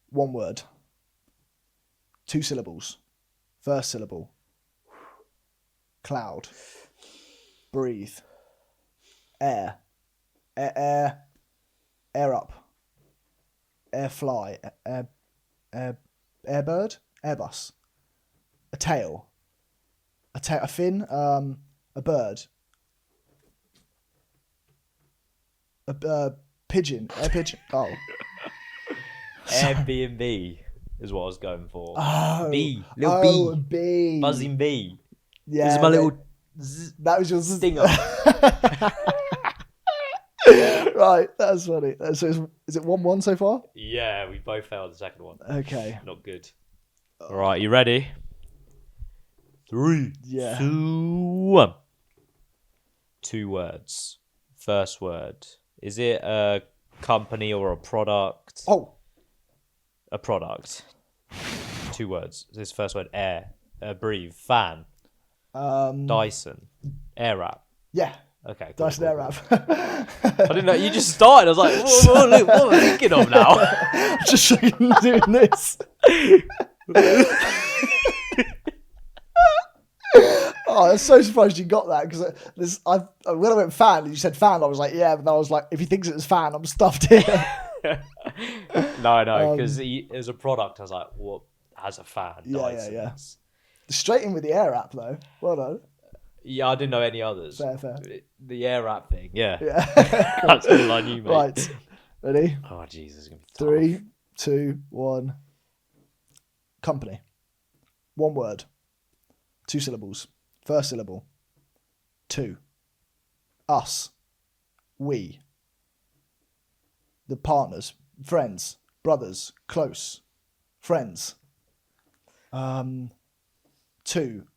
1 word. 2 syllables. First syllable. Cloud. Breathe. Air. Air up. Air fly. Airbird. Airbus. A tail. A fin. A bird. A pigeon. Air pigeon. Oh. Airbnb is what I was going for. Oh. Bee. Little bee. Bee. Buzzing bee. Yeah. This is my little that was your stinger. Right, that's funny. So is it 1-1 so far? Yeah, we both failed the second one. Okay. Not good. All right, you ready? 3, Yeah. 2, 1. 2 words. First word. Is it a company or a product? Oh. A product. 2 words. This first word, air. Breathe. Fan. Dyson. Air wrap. Yeah. Okay. Dyson Air wrap. I didn't know. You just started. I was like, what am I thinking of now? I'm just doing this. Oh, I'm so surprised you got that because when I went fan, you said fan. I was like, yeah, but then I was like, if he thinks it's fan, I'm stuffed here. No, because as a product, I was like, what has a fan? Yeah. Straight in with the air app though. Well done. Yeah, I didn't know any others. Fair. The air app thing, yeah. That's all I knew, mate. Right, ready? Oh, Jesus, it's gonna be tough. 3, 2, 1. Company. 1 word. 2 syllables. First syllable. 2. Us. We. The partners. Friends. Brothers. Close. Friends. 2.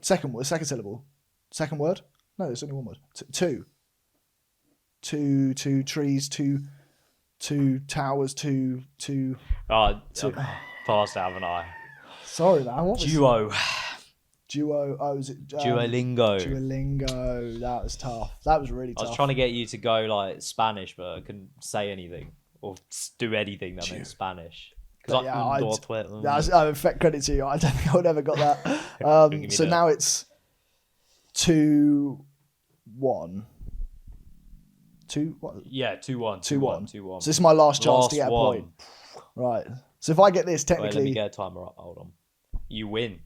Second word. Second syllable. Second word? No, there's only 1 word. 2. 2 trees. 2 towers. 2. Oh, passed out, haven't I? Sorry, man. What was Duo. Duo. Oh, was it? Duolingo. Duolingo. That was tough. That was really tough. I was trying to get you to go like Spanish, but I couldn't say anything or do anything that meant Spanish. Because I fair credit to you. I don't think I would ever got that. So now it's 2-1. 2 what? Yeah, 2-1. 2-1. 2-1. So this is my last chance to get a point. Right. So if I get this, technically, let me get a timer up. Hold on. You win.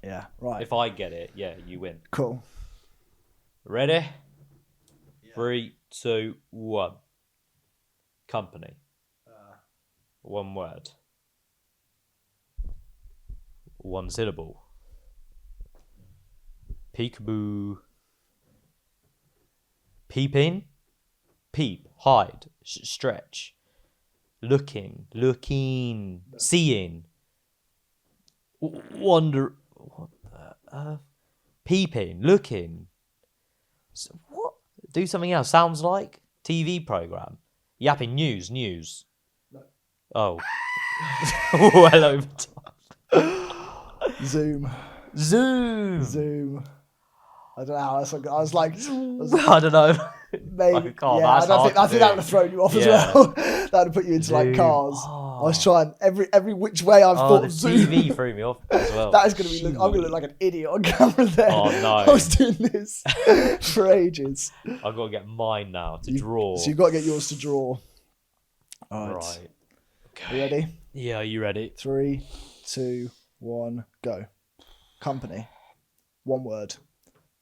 Yeah. Right. If I get it, yeah, you win. Cool. Ready? Yeah. 3, 2, 1. Company. 1 word. 1 syllable. Peekaboo. Peeping. Peep. Hide. Stretch. Looking. Seeing. Wonder. What the? Peeping. Looking. So what? Do something else. Sounds like TV program. Yapping. News. No. Oh. Well over time. Zoom. I don't know how that's. I was like, I don't know. Maybe. I think that would have thrown you off as well. That would have put you into Zoom. Like cars. Oh. I was trying every which way I've thought of Zoom. TV threw me off as well. That is going to be. I'm going to look like an idiot on camera there. Oh no! I was doing this for ages. I've got to get mine now to draw. So you've got to get yours to draw. All right. Okay. You ready? Yeah. Are you ready? 3, 2, 1, go. Company. 1 word.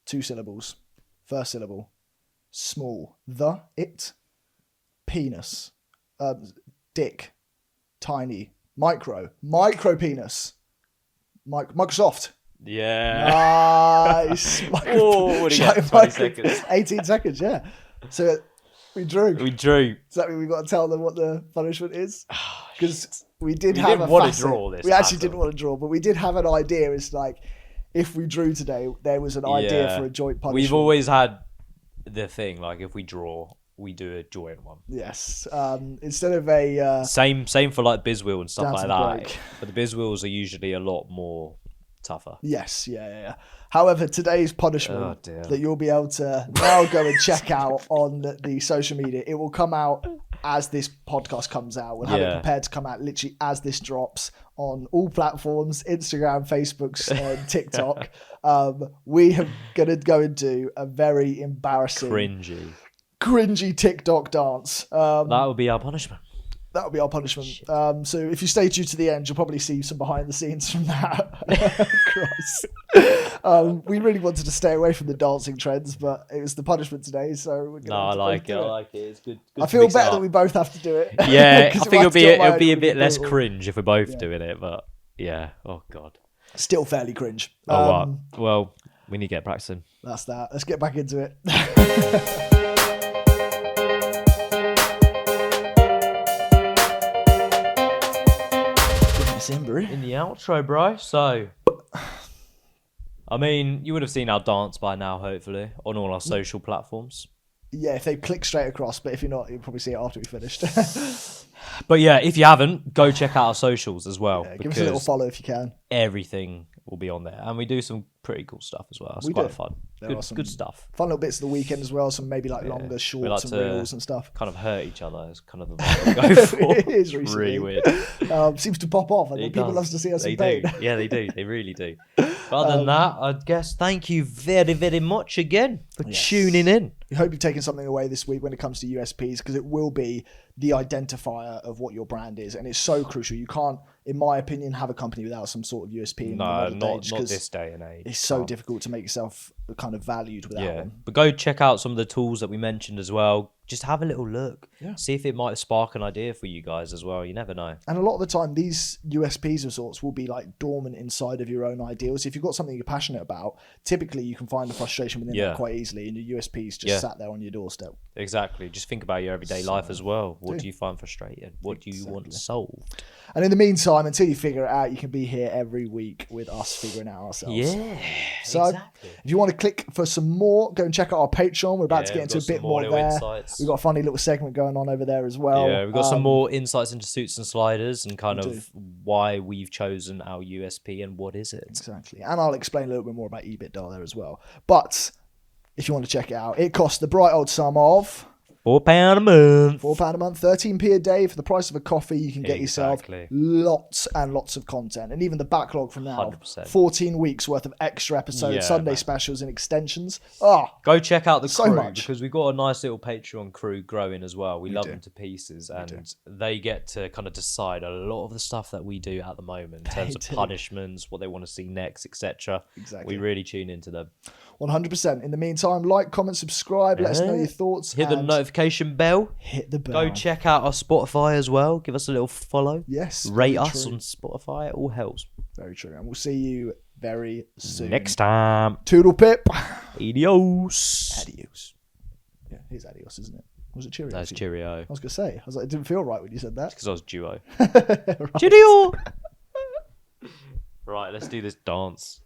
2 syllables. First syllable. Small. It. Penis. Dick. Tiny. Micro penis. Microsoft. Yeah. Nice. Oh, what do you get? 20 seconds. 18 seconds, yeah. So we drew. Does that mean we've got to tell them what the punishment is? Because we didn't want to draw this. We actually didn't want to draw, but we did have an idea. It's like, if we drew today, there was an idea for a joint punishment. We've always had the thing, like if we draw, we do a joint one. Yes. Instead of a... Same for like Bizwheel and stuff like that. Break. But the Bizwheels are usually a lot more tougher. Yes, yeah. However, today's punishment that you'll be able to now go and check out on the social media, it will come out as this podcast comes out. We'll have it prepared to come out literally as this drops on all platforms, Instagram, Facebook, and TikTok. We are going to go and do a very embarrassing... Cringy. cringy TikTok dance. That would be our punishment. That would be our punishment. So if you stay tuned to the end, you'll probably see some behind the scenes from that. Christ. We really wanted to stay away from the dancing trends, but it was the punishment today, so we're going I like it. I like it. It's good. I feel better that we both have to do it. Yeah, I think it'll be a bit less cringe if we're both doing it, but yeah. Oh God. Still fairly cringe. Right. Well, we need to get practicing. That's that. Let's get back into it. In the outro, bro. So, I mean, you would have seen our dance by now, hopefully, on all our social platforms. Yeah, if they click straight across, but if you're not, you'll probably see it after we finished. But yeah, if you haven't, go check out our socials as well. Yeah, give us a little follow if you can. Everything will be on there. And we do some pretty cool stuff as well. It's quite fun. Good stuff. Fun little bits of the weekend as well. Some maybe longer shorts and reels and stuff. Kind of hurt each other is kind of the vibe we go for. It is recently. Really weird. Seems to pop off. I think people love to see us in pain. Yeah, they do. They really do. But other than that, I guess thank you very, very much again for tuning in. We hope you've taken something away this week when it comes to USPs, because it will be the identifier of what your brand is, and it's so crucial. You can't, in my opinion, have a company without some sort of USP. No, not this day and age. It's so difficult to make yourself kind of valued without one. But go check out some of the tools that we mentioned as well. Just have a little look. Yeah. See if it might spark an idea for you guys as well. You never know. And a lot of the time, these USPs of sorts will be like dormant inside of your own ideals. If you've got something you're passionate about, typically you can find the frustration within that quite easily, and your USPs just sat there on your doorstep. Exactly. Just think about your everyday life as well. What do you find frustrating? What do you want solved? And in the meantime, until you figure it out, you can be here every week with us figuring it out ourselves. Yeah. So if you want to click for some more, go and check out our Patreon. We're about to get into a bit more there. Insights. We've got a funny little segment going on over there as well. Yeah, we've got some more insights into suits and sliders and kind of why we've chosen our USP and what is it. Exactly. And I'll explain a little bit more about EBITDA there as well. But if you want to check it out, it costs the bright old sum of £4 a month. £4 a month, 13p a day. For the price of a coffee, you can get yourself lots and lots of content. And even the backlog from now, 100%. 14 weeks worth of extra episodes, Sunday specials and extensions. Go check out the crew, because we've got a nice little Patreon crew growing as well. We love them to pieces, and they get to kind of decide a lot of the stuff that we do at the moment in terms of punishments, what they want to see next, etc. Exactly. We really tune into them. 100%. In the meantime, like, comment, subscribe. Let us know your thoughts. Hit the notification bell. Hit the bell. Go check out our Spotify as well. Give us a little follow. Yes. Rate us on Spotify. It all helps. Very true. And we'll see you very soon. Next time. Toodle pip. Adios. Adios. Yeah, here's adios, isn't it? Was it Cheerio? That's Cheerio. I was going to say. I was like, it didn't feel right when you said that. Because I was duo. Cheerio. Right, let's do this dance.